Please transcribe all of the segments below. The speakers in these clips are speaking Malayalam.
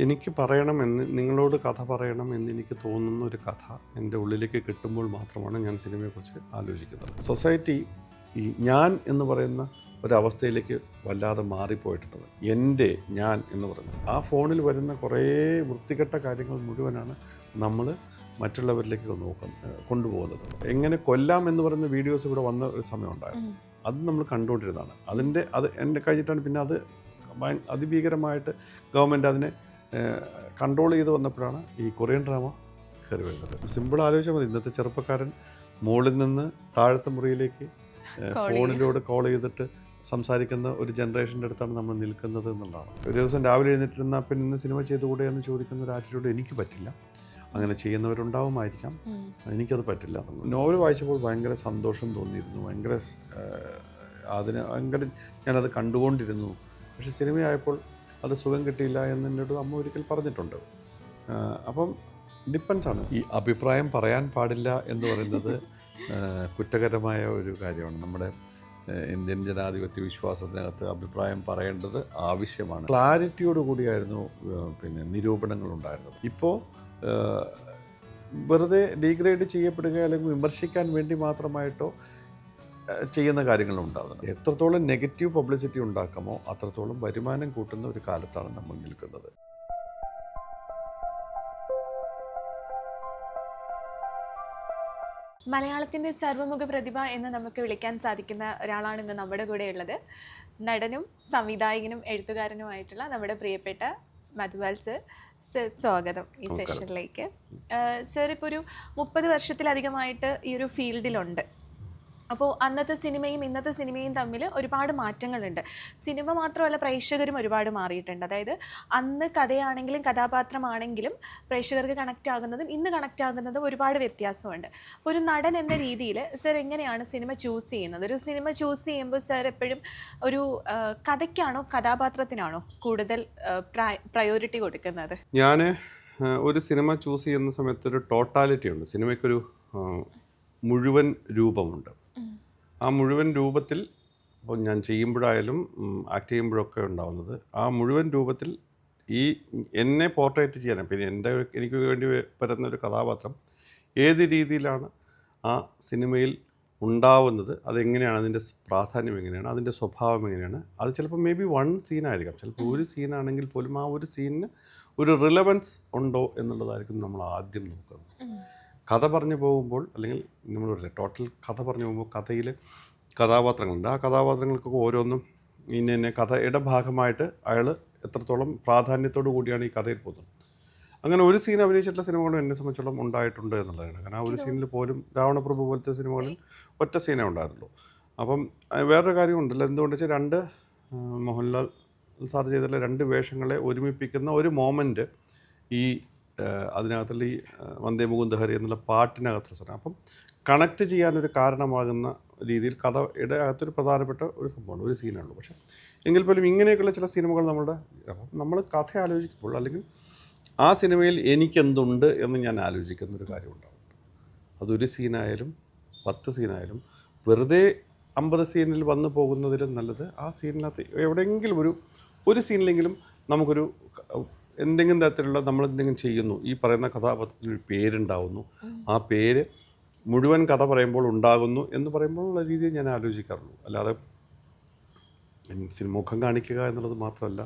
എനിക്ക് പറയണമെന്ന് നിങ്ങളോട് കഥ പറയണം എന്നെനിക്ക് തോന്നുന്ന ഒരു കഥ എൻ്റെ ഉള്ളിലേക്ക് കിട്ടുമ്പോൾ മാത്രമാണ് ഞാൻ സിനിമയെക്കുറിച്ച് ആലോചിക്കുന്നത്. സൊസൈറ്റി ഈ ഞാൻ എന്ന് പറയുന്ന ഒരവസ്ഥയിലേക്ക് വല്ലാതെ മാറിപ്പോയിട്ടുള്ളത്. എൻ്റെ ഞാൻ എന്ന് പറയുന്നത് ആ ഫോണിൽ വരുന്ന കുറേ വൃത്തികെട്ട കാര്യങ്ങൾ മുഴുവനാണ് നമ്മൾ മറ്റുള്ളവരിലേക്ക് കൊണ്ടുപോകുന്നത്. എങ്ങനെ കൊല്ലാം എന്ന് പറയുന്ന വീഡിയോസ് ഇവിടെ വന്ന ഒരു സമയമുണ്ടായിരുന്നു. അത് നമ്മൾ കണ്ടുകൊണ്ടിരുന്നതാണ്. അത് എൻ്റെ കഴിഞ്ഞിട്ടാണ് പിന്നെ അത് അതിഭീകരമായിട്ട് ഗവൺമെൻറ് അതിനെ കൺട്രോൾ ചെയ്ത് വന്നപ്പോഴാണ് ഈ കൊറിയൻ ഡ്രാമ കയറി വരുന്നത്. സിമ്പിൾ ആലോചിച്ചാൽ മതി. ഇന്നത്തെ ചെറുപ്പക്കാരൻ മുകളിൽ നിന്ന് താഴത്തെ മുറിയിലേക്ക് ഫോണിലൂടെ കോൾ ചെയ്തിട്ട് സംസാരിക്കുന്ന ഒരു ജനറേഷൻ്റെ അടുത്താണ് നമ്മൾ നിൽക്കുന്നത് എന്നുള്ളതാണ്. ഒരു ദിവസം രാവിലെ എഴുന്നേറ്റിരുന്നാൽ പിന്നെ ഇന്ന് സിനിമ ചെയ്തുകൂടെ എന്ന് ചോദിക്കുന്ന ഒരു ആറ്റിറ്റ്യൂഡ് എനിക്ക് പറ്റില്ല. അങ്ങനെ ചെയ്യുന്നവരുണ്ടാവുമായിരിക്കാം, എനിക്കത് പറ്റില്ല. നോവൽ വായിച്ചപ്പോൾ ഭയങ്കര സന്തോഷം തോന്നിയിരുന്നു, ഭയങ്കര ഞാനത് കണ്ടുകൊണ്ടിരുന്നു. പക്ഷെ സിനിമയായപ്പോൾ അത് സുഖം കിട്ടിയില്ല എന്നോട് അമ്മ ഒരിക്കൽ പറഞ്ഞിട്ടുണ്ട്. അപ്പം ഡിപ്പെൻസാണ്. ഈ അഭിപ്രായം പറയാൻ പാടില്ല എന്ന് പറയുന്നത് കുറ്റകരമായ ഒരു കാര്യമാണ്. നമ്മുടെ ഇന്ത്യൻ ജനാധിപത്യ വിശ്വാസത്തിനകത്ത് അഭിപ്രായം പറയേണ്ടത് ആവശ്യമാണ്. ക്ലാരിറ്റിയോട് കൂടിയായിരുന്നു പിന്നെ നിരൂപണങ്ങൾ ഉണ്ടായിരുന്നത്. ഇപ്പോൾ വെറുതെ ഡീഗ്രേഡ് ചെയ്യപ്പെടുക അല്ലെങ്കിൽ വിമർശിക്കാൻ വേണ്ടി മാത്രമായിട്ടോ ചെയ്യുന്ന കാര്യങ്ങളുണ്ടാകുന്നത്. എത്രത്തോളം നെഗറ്റീവ് പബ്ലിസിറ്റി ഉണ്ടാക്കാമോ അത്രത്തോളം വരുമാനം കൂട്ടുന്ന ഒരു കാലത്താണ് നമ്മൾ നിൽക്കുന്നത്. മലയാളത്തിൻ്റെ സർവ്വമുഖ പ്രതിഭ എന്ന് നമുക്ക് വിളിക്കാൻ സാധിക്കുന്ന ഒരാളാണ് ഇന്ന് നമ്മുടെ കൂടെ ഉള്ളത്. നടനും സംവിധായകനും എഴുത്തുകാരനുമായിട്ടുള്ള നമ്മുടെ പ്രിയപ്പെട്ട മധുപാൽ സർ. സ്വാഗതം ഈ സെഷനിലേക്ക്. സർ ഇപ്പോൾ ഒരു 30 വർഷത്തിലധികമായിട്ട് ഈ ഒരു ഫീൽഡിലുണ്ട്. അപ്പോൾ അന്നത്തെ സിനിമയും ഇന്നത്തെ സിനിമയും തമ്മിൽ ഒരുപാട് മാറ്റങ്ങളുണ്ട്. സിനിമ മാത്രമല്ല, പ്രേക്ഷകരും ഒരുപാട് മാറിയിട്ടുണ്ട്. അതായത് അന്ന് കഥയാണെങ്കിലും കഥാപാത്രമാണെങ്കിലും പ്രേക്ഷകർക്ക് കണക്റ്റ് ആകുന്നതും ഇന്ന് കണക്റ്റ് ആകുന്നതും ഒരുപാട് വ്യത്യാസമുണ്ട്. അപ്പോൾ ഒരു നടൻ എന്ന രീതിയിൽ സർ എങ്ങനെയാണ് സിനിമ ചൂസ് ചെയ്യുന്നത്? ഒരു സിനിമ ചൂസ് ചെയ്യുമ്പോൾ സർ എപ്പോഴും ഒരു കഥയ്ക്കാണോ കഥാപാത്രത്തിനാണോ കൂടുതൽ പ്രയോറിറ്റി കൊടുക്കുന്നത്? ഞാൻ ഒരു സിനിമ ചൂസ് ചെയ്യുന്ന സമയത്ത് ഒരു ടോട്ടാലിറ്റി ഉണ്ട്. സിനിമയ്ക്കൊരു മുഴുവൻ രൂപമുണ്ട്. ആ മുഴുവൻ രൂപത്തിൽ ഇപ്പോൾ ഞാൻ ചെയ്യുമ്പോഴായാലും ആക്ട് ചെയ്യുമ്പോഴൊക്കെ ഉണ്ടാവുന്നത് ആ മുഴുവൻ രൂപത്തിൽ ഈ എന്നെ പോർട്രേറ്റ് ചെയ്യാനാണ്. പിന്നെ എനിക്ക് വേണ്ടി വരുന്ന ഒരു കഥാപാത്രം ഏത് രീതിയിലാണ് ആ സിനിമയിൽ ഉണ്ടാവുന്നത്, അതെങ്ങനെയാണ്, അതിൻ്റെ പ്രാധാന്യം എങ്ങനെയാണ്, അതിൻ്റെ സ്വഭാവം എങ്ങനെയാണ്. അത് ചിലപ്പോൾ മേ ബി വൺ സീനായിരിക്കാം, ചിലപ്പോൾ ഒരു സീനാണെങ്കിൽ പോലും ആ ഒരു സീനിന് ഒരു റിലവൻസ് ഉണ്ടോ എന്നുള്ളതായിരിക്കും നമ്മൾ ആദ്യം നോക്കുന്നത്. കഥ പറഞ്ഞു പോകുമ്പോൾ, അല്ലെങ്കിൽ നമ്മൾ പറയില്ല ടോട്ടൽ കഥ പറഞ്ഞു പോകുമ്പോൾ കഥയിൽ കഥാപാത്രങ്ങളുണ്ട്. ആ കഥാപാത്രങ്ങൾക്കൊക്കെ ഓരോന്നും ഇന്ന കഥയുടെ ഭാഗമായിട്ട് അയാൾ എത്രത്തോളം പ്രാധാന്യത്തോടു കൂടിയാണ് ഈ കഥയിൽ പോകുന്നത്. അങ്ങനെ ഒരു സീൻ അഭിനയിച്ചിട്ടുള്ള സിനിമകളും എന്നെ സംബന്ധിച്ചോളം ഉണ്ടായിട്ടുണ്ട് എന്നുള്ളതാണ്. കാരണം ആ ഒരു സീനിൽ പോലും രാവണപ്രഭു പോലത്തെ സിനിമകളിൽ ഒറ്റ സീനേ ഉണ്ടായിരുന്നുള്ളൂ. അപ്പം വേറൊരു കാര്യമുണ്ടല്ലോ, എന്തുകൊണ്ട് വെച്ചാൽ രണ്ട് മോഹൻലാൽ സാർ ചെയ്തിട്ടുള്ള രണ്ട് വേഷങ്ങളെ ഒരുമിപ്പിക്കുന്ന ഒരു മോമെൻറ്റ് ഈ അതിനകത്തുള്ള ഈ വന്ദേ മുകുന്ദ ഹരി എന്നുള്ള പാട്ടിനകത്തൊരു സാധനം. അപ്പം കണക്റ്റ് ചെയ്യാനൊരു കാരണമാകുന്ന രീതിയിൽ കഥയുടെ അകത്തൊരു പ്രധാനപ്പെട്ട ഒരു സംഭവമാണ്, ഒരു സീനുള്ളൂ. പക്ഷേ എങ്കിൽ പോലും ഇങ്ങനെയൊക്കെയുള്ള ചില സിനിമകൾ അപ്പം നമ്മൾ കഥ ആലോചിക്കുമ്പോൾ, അല്ലെങ്കിൽ ആ സിനിമയിൽ എനിക്കെന്തുണ്ട് എന്ന് ഞാൻ ആലോചിക്കുന്നൊരു കാര്യമുണ്ടാവും. അതൊരു സീനായാലും 10 സീനായാലും വെറുതെ 50 സീനിൽ വന്നു പോകുന്നതിലും നല്ലത് ആ സീനിനകത്ത് എവിടെയെങ്കിലും ഒരു സീനിലെങ്കിലും നമുക്കൊരു എന്തെങ്കിലും തരത്തിലുള്ള നമ്മളെന്തെങ്കിലും ചെയ്യുന്നു, ഈ പറയുന്ന കഥാപാത്രത്തിനൊരു പേരുണ്ടാവുന്നു, ആ പേര് മുഴുവൻ കഥ പറയുമ്പോൾ ഉണ്ടാകുന്നു എന്ന് പറയുമ്പോൾ ഉള്ള രീതിയിൽ ഞാൻ ആലോചിക്കാറുള്ളൂ. അല്ലാതെ മുഖം കാണിക്കുക എന്നുള്ളത് മാത്രമല്ല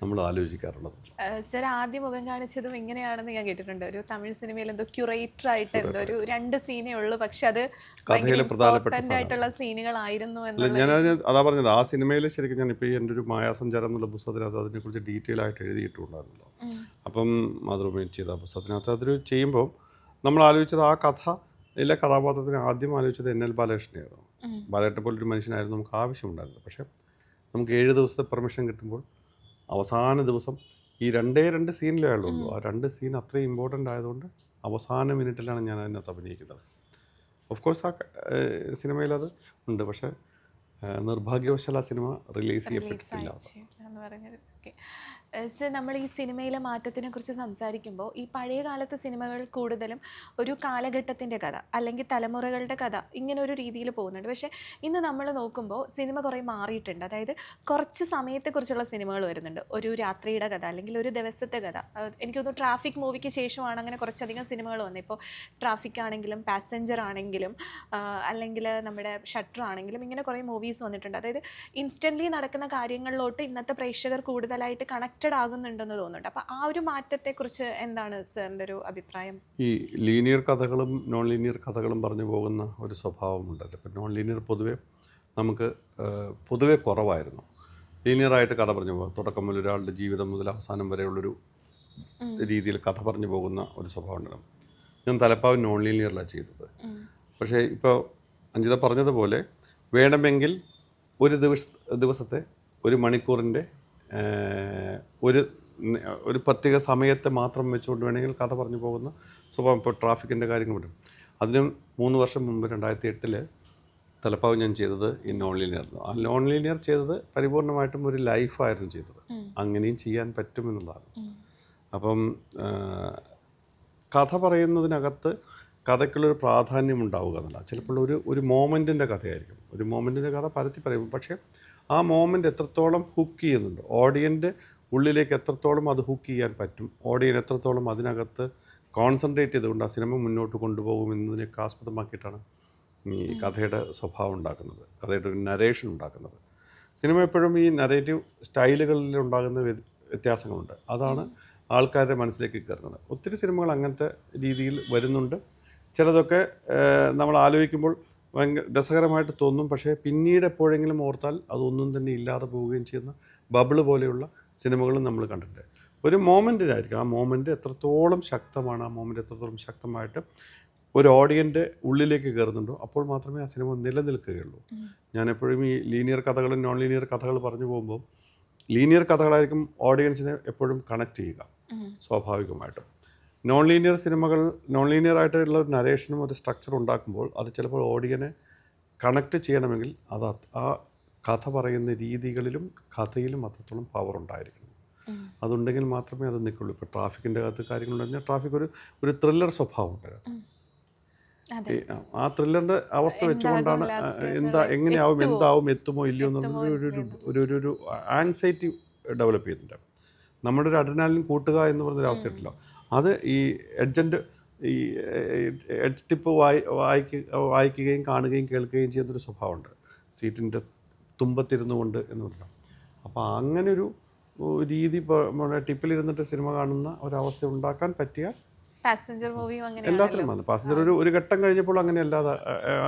നമ്മൾ ആലോചിക്കാറുള്ളത്. സർ ആദ്യം മുഖം കാണിച്ചതും ഇങ്ങനെയാണെന്ന് ഞാൻ കേട്ടിട്ടുണ്ട്. ഒരു തമിഴ് സിനിമയിൽ എന്തോ ക്യൂറേറ്ററായിട്ട് എന്തോ ഒരു 2 സീനേ ഉള്ളൂ, പക്ഷെ അത് കഥയിലെ പ്രധാനപ്പെട്ട ആയിട്ടുള്ള സീനുകളായിരുന്നു. ഞാൻ അതാ പറഞ്ഞത്, ആ സിനിമയിൽ ശരിക്കും ഞാൻ ഇപ്പോൾ എൻ്റെ ഒരു മായാസഞ്ചാരം എന്നുള്ള പുസ്തകത്തിനകത്ത് അതിനെക്കുറിച്ച് ഡീറ്റെയിൽ ആയിട്ട് എഴുതിയിട്ടുണ്ടായിരുന്നല്ലോ. അപ്പം മാതൃഭൂമി ചെയ്ത പുസ്തകത്തിനകത്ത് അതൊരു ചെയ്യുമ്പോൾ നമ്മൾ ആലോചിച്ചത് ആ കഥയിലെ കഥാപാത്രത്തിന് ആദ്യം ആലോചിച്ചത് NL ബാലകൃഷ്ണനായിരുന്നു. ബാലകൃഷ്ണനെ പോലൊരു മനുഷ്യനായിരുന്നു നമുക്ക് ആവശ്യമുണ്ടായിരുന്നത്. പക്ഷേ നമുക്ക് 7 ദിവസത്തെ പെർമിഷൻ കിട്ടുമ്പോൾ അവസാന ദിവസം ഈ 2 സീനിലേ ഉള്ളൂ. ആ 2 സീൻ അത്രയും ഇമ്പോർട്ടൻ്റ് ആയതുകൊണ്ട് അവസാന മിനിറ്റിലാണ് ഞാൻ അതിനകത്ത് അഭിനയിക്കുന്നത്. ഓഫ് കോഴ്സ് ആ സിനിമയിൽ അത് ഉണ്ട്, പക്ഷേ നിർഭാഗ്യവശാൽ ആ സിനിമ റിലീസ് ചെയ്യപ്പെട്ടിട്ടില്ല. സർ, നമ്മൾ ഈ സിനിമയിലെ മാറ്റത്തിനെ കുറിച്ച് സംസാരിക്കുമ്പോൾ ഈ പഴയ കാലത്തെ സിനിമകൾ കൂടുതലും ഒരു കാലഘട്ടത്തിൻ്റെ കഥ അല്ലെങ്കിൽ തലമുറകളുടെ കഥ ഇങ്ങനെ ഒരു രീതിയിൽ പോകുന്നുണ്ട്. പക്ഷേ ഇന്ന് നമ്മൾ നോക്കുമ്പോൾ സിനിമ കുറേ മാറിയിട്ടുണ്ട്. അതായത് കുറച്ച് സമയത്തെക്കുറിച്ചുള്ള സിനിമകൾ വരുന്നുണ്ട്. ഒരു രാത്രിയുടെ കഥ അല്ലെങ്കിൽ ഒരു ദിവസത്തെ കഥ. എനിക്ക് തോന്നുന്നു ട്രാഫിക് മൂവിക്ക് ശേഷമാണ് അങ്ങനെ കുറച്ചധികം സിനിമകൾ വന്നത്. ഇപ്പോൾ ട്രാഫിക് ആണെങ്കിലും പാസഞ്ചർ ആണെങ്കിലും അല്ലെങ്കിൽ നമ്മുടെ ഷട്ടർ ആണെങ്കിലും ഇങ്ങനെ കുറേ മൂവീസ് വന്നിട്ടുണ്ട്. അതായത് ഇൻസ്റ്റൻ്റ്ലി നടക്കുന്ന കാര്യങ്ങളിലോട്ട് ഇന്നത്തെ പ്രേക്ഷകർ കൂടുതലായിട്ട് കണക്റ്റഡ് ആകുന്നുണ്ടെന്ന് തോന്നുന്നുണ്ട്. അപ്പോൾ ആ ഒരു മാറ്റത്തെക്കുറിച്ച് എന്താണ് സാറിൻ്റെ ഒരു അഭിപ്രായം? ഈ ലീനിയർ കഥകളും നോൺ ലീനിയർ കഥകളും പറഞ്ഞു പോകുന്ന ഒരു സ്വഭാവമുണ്ട്. ഇപ്പം നോൺ ലീനിയർ പൊതുവെ കുറവായിരുന്നു. ലീനിയറായിട്ട് കഥ പറഞ്ഞു പോകും, തുടക്കം മുതൽ ഒരാളുടെ ജീവിതം മുതൽ അവസാനം വരെയുള്ളൊരു രീതിയിൽ കഥ പറഞ്ഞു പോകുന്ന ഒരു സ്വഭാവം ഉണ്ടാകും. ഞാൻ തലപ്പാവ് നോൺ ലീനിയറിലാണ് ചെയ്തത്. പക്ഷേ ഇപ്പോൾ അഞ്ജിത പറഞ്ഞതുപോലെ വേണമെങ്കിൽ ഒരു ദിവസത്തെ ഒരു മണിക്കൂറിൻ്റെ ഒരു പ്രത്യേക സമയത്തെ മാത്രം വെച്ചുകൊണ്ട് വേണമെങ്കിൽ കഥ പറഞ്ഞു പോകുന്ന സ്വഭാവം. ഇപ്പോൾ ട്രാഫിക്കിൻ്റെ കാര്യങ്ങൾ വരും. അതിനും 3 വർഷം മുമ്പ് 2008 തലപ്പാവ് ഞാൻ ചെയ്തത് ഈ നോൺ ലീനിയറായിരുന്നു. ആ നോൺ ലീനിയർ ചെയ്തത് പരിപൂർണമായിട്ടും ഒരു ലൈഫായിരുന്നു ചെയ്തത്. അങ്ങനെയും ചെയ്യാൻ പറ്റുമെന്നുള്ളതാണ്. അപ്പം കഥ പറയുന്നതിനകത്ത് കഥയ്ക്കുള്ളൊരു പ്രാധാന്യം ഉണ്ടാവുക എന്നുള്ള ചിലപ്പോൾ ഒരു മോമെൻറ്റിൻ്റെ കഥയായിരിക്കും. ഒരു മോമെൻറ്റിൻ്റെ കഥ പരത്തി പറയും. പക്ഷേ ആ മോമെൻ്റ് എത്രത്തോളം ഹുക്ക് ചെയ്യുന്നുണ്ട്, ഓഡിയൻ്റെ ഉള്ളിലേക്ക് എത്രത്തോളം അത് ഹുക്ക് ചെയ്യാൻ പറ്റും, ഓഡിയൻ എത്രത്തോളം അതിനകത്ത് കോൺസെൻട്രേറ്റ് ചെയ്തുകൊണ്ട് ആ സിനിമ മുന്നോട്ട് കൊണ്ടുപോകും എന്നതിനൊക്കെ ആസ്പദമാക്കിയിട്ടാണ് ഈ കഥയുടെ സ്വഭാവം ഉണ്ടാക്കുന്നത്, കഥയുടെ ഒരു നരേഷൻ ഉണ്ടാക്കുന്നത്. സിനിമ എപ്പോഴും ഈ നരേറ്റീവ് സ്റ്റൈലുകളിൽ ഉണ്ടാകുന്ന വ്യത്യാസങ്ങളുണ്ട്. അതാണ് ആൾക്കാരുടെ മനസ്സിലേക്ക് കയറുന്നത്. ഒത്തിരി സിനിമകൾ അങ്ങനത്തെ രീതിയിൽ വരുന്നുണ്ട്. ചിലതൊക്കെ നമ്മൾ ആലോചിക്കുമ്പോൾ ഭയങ്കര രസകരമായിട്ട് തോന്നും. പക്ഷേ പിന്നീട് എപ്പോഴെങ്കിലും ഓർത്താൽ അതൊന്നും തന്നെ ഇല്ലാതെ പോവുകയും ചെയ്യുന്ന ബബിള് പോലെയുള്ള സിനിമകളും നമ്മൾ കണ്ടിട്ടുണ്ട്. ഒരു മോമെൻറ്റിനായിരിക്കും. ആ മോമെൻറ്റ് എത്രത്തോളം ശക്തമാണ്, ആ മോമെൻറ്റ് എത്രത്തോളം ശക്തമായിട്ട് ഒരു ഓഡിയൻ്റെ ഉള്ളിലേക്ക് കയറുന്നുണ്ടോ അപ്പോൾ മാത്രമേ ആ സിനിമ നിലനിൽക്കുകയുള്ളൂ. ഞാനെപ്പോഴും ഈ ലീനിയർ കഥകളും നോൺ ലീനിയർ കഥകൾ പറഞ്ഞു പോകുമ്പോൾ ലീനിയർ കഥകളായിരിക്കും ഓഡിയൻസിനെ എപ്പോഴും കണക്ട് ചെയ്യുക സ്വാഭാവികമായിട്ടും. നോൺ ലീനിയർ ആയിട്ടുള്ള ഒരു നരേഷനും ഒരു സ്ട്രക്ചർ ഉണ്ടാക്കുമ്പോൾ അത് ചിലപ്പോൾ ഓഡിയനെ കണക്ട് ചെയ്യണമെങ്കിൽ അത് ആ കഥ പറയുന്ന രീതികളിലും കഥയിലും അത്രത്തോളം പവർ ഉണ്ടായിരിക്കണം. അതുണ്ടെങ്കിൽ മാത്രമേ അത് നിൽക്കുള്ളൂ. ഇപ്പോൾ ട്രാഫിക്കിൻ്റെ അകത്ത് കാര്യങ്ങളുണ്ടെങ്കിൽ ട്രാഫിക് ഒരു ത്രില്ലർ സ്വഭാവം ഉണ്ട്. ആ ത്രില്ലറിൻ്റെ അവസ്ഥ വെച്ചുകൊണ്ടാണ് എന്താവും എത്തുമോ ഇല്ലയോ ഒരു ആൻസൈറ്റി ഡെവലപ്പ് ചെയ്യുന്നുണ്ട്. നമ്മുടെ ഒരു അഡ്രിനാലിൻ കൂട്ടുക എന്ന് പറഞ്ഞൊരു അവസ്ഥയിട്ടല്ലോ. അത് ഈ എഡ്ജ് ടിപ്പ് വായിക്കുകയും കാണുകയും കേൾക്കുകയും ചെയ്യുന്നൊരു സ്വഭാവമുണ്ട് സീറ്റിൻ്റെ തുമ്പത്തിരുന്നു കൊണ്ട് എന്ന് പറഞ്ഞാൽ. അപ്പോൾ അങ്ങനെ ഒരു രീതി ടിപ്പിലിരുന്നിട്ട് സിനിമ കാണുന്ന ഒരവസ്ഥ ഉണ്ടാക്കാൻ പറ്റിയാൽ പാസഞ്ചർ മൂവിയും അങ്ങനെ എല്ലാത്തിനും വന്നു. പാസഞ്ചർ ഒരു ഘട്ടം കഴിഞ്ഞപ്പോൾ അങ്ങനെ അല്ലാതെ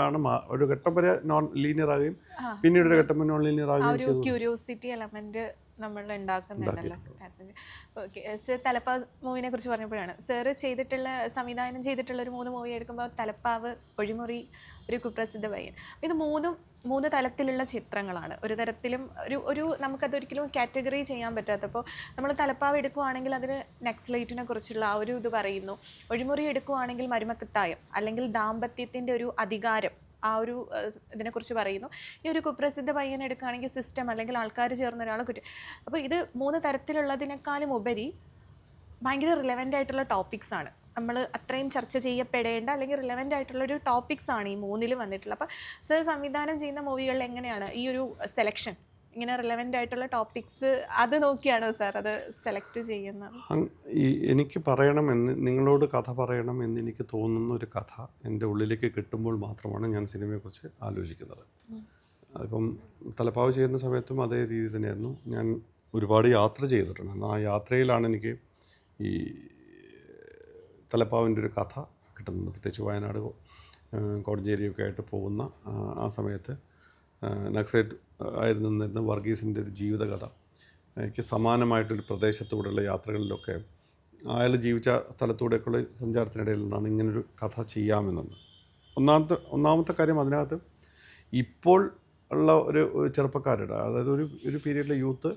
ആണ് ഒരു ഘട്ടം വരെ നോൺ ലീനിയർ ആകുകയും പിന്നീട് ഒരു ഘട്ടം നോൺ ലീനിയർ ആകുകയും ചെയ്തു. ക്യൂരിയോസിറ്റി എലമെന്റ് നമ്മൾ ഉണ്ടാക്കുന്നുണ്ടല്ലോ പാസഞ്ചർ. ഓക്കെ സർ, തലപ്പാവ് മൂവിനെ കുറിച്ച് പറഞ്ഞപ്പോഴാണ് സാറ് സംവിധാനം ചെയ്തിട്ടുള്ള ഒരു 3 മൂവി എടുക്കുമ്പോൾ തലപ്പാവ്, ഒഴിമുറി, ഒരു കുപ്രസിദ്ധ പയ്യൻ, ഇത് മൂന്ന് തലത്തിലുള്ള ചിത്രങ്ങളാണ്. ഒരു തരത്തിലും ഒരു നമുക്കതൊരിക്കലും കാറ്റഗറി ചെയ്യാൻ പറ്റാത്തപ്പോൾ നമ്മൾ തലപ്പാവ് എടുക്കുകയാണെങ്കിൽ അതിന് നെക്സ്ലൈറ്റിനെ കുറിച്ചുള്ള ആ ഒരു ഇത് പറയുന്നു. ഒഴിമുറി എടുക്കുകയാണെങ്കിൽ മരുമക്കത്തായം അല്ലെങ്കിൽ ദാമ്പത്യത്തിൻ്റെ ഒരു അധികാരം, ആ ഒരു ഇതിനെക്കുറിച്ച് പറയുന്നു. ഈ ഒരു കുപ്രസിദ്ധ പയ്യൻ എടുക്കുകയാണെങ്കിൽ സിസ്റ്റം അല്ലെങ്കിൽ ആൾക്കാർ ചേർന്ന ഒരാളെ കുറ്റം. അപ്പോൾ ഇത് 3 തരത്തിലുള്ളതിനേക്കാളും ഉപരി ഭയങ്കര റിലവൻ്റ് ആയിട്ടുള്ള ടോപ്പിക്സ് ആണ്. നമ്മൾ അത്രയും ചർച്ച ചെയ്യപ്പെടേണ്ട അല്ലെങ്കിൽ റിലവൻ്റ് ആയിട്ടുള്ളൊരു ടോപ്പിക്സ് ആണ് ഈ 3 വന്നിട്ടുള്ളത്. അപ്പോൾ സർ സംവിധാനം ചെയ്യുന്ന മൂവികളിൽ എങ്ങനെയാണ് ഈ ഒരു സെലക്ഷൻ, ഇങ്ങനെ റിലവൻ്റ് ആയിട്ടുള്ള ടോപ്പിക്സ് അത് നോക്കിയാണോ സാർ അത് സെലക്ട് ചെയ്യുന്നത്? എനിക്ക് പറയണമെന്ന്, നിങ്ങളോട് കഥ പറയണമെന്ന് എനിക്ക് തോന്നുന്ന ഒരു കഥ എൻ്റെ ഉള്ളിലേക്ക് കിട്ടുമ്പോൾ മാത്രമാണ് ഞാൻ സിനിമയെക്കുറിച്ച് ആലോചിക്കുന്നത്. അതിപ്പം തലപ്പാവ് ചെയ്യുന്ന സമയത്തും അതേ രീതി തന്നെയായിരുന്നു. ഞാൻ ഒരുപാട് യാത്ര ചെയ്തിട്ടുണ്ട്. ആ യാത്രയിലാണ് എനിക്ക് ഈ തലപ്പാവിൻ്റെ ഒരു കഥ കിട്ടുന്നത്. പ്രത്യേകിച്ച് വയനാട്, കോടഞ്ചേരിയൊക്കെ ആയിട്ട് പോകുന്ന ആ സമയത്ത് നക്സലൈറ്റ് ആയിരുന്നിരുന്ന വർഗീസിൻ്റെ ഒരു ജീവിതകഥ, എനിക്ക് സമാനമായിട്ടൊരു പ്രദേശത്തൂടെയുള്ള യാത്രകളിലൊക്കെ അയാൾ ജീവിച്ച സ്ഥലത്തൂടെയൊക്കെയുള്ള സഞ്ചാരത്തിനിടയിൽ നിന്നാണ് ഇങ്ങനൊരു കഥ ചെയ്യാമെന്നത്. ഒന്നാമത്തെ കാര്യം, അതിനകത്ത് ഇപ്പോൾ ഉള്ള ഒരു ചെറുപ്പക്കാരുടെ, അതായത് ഒരു പീരീഡിലെ യൂത്ത്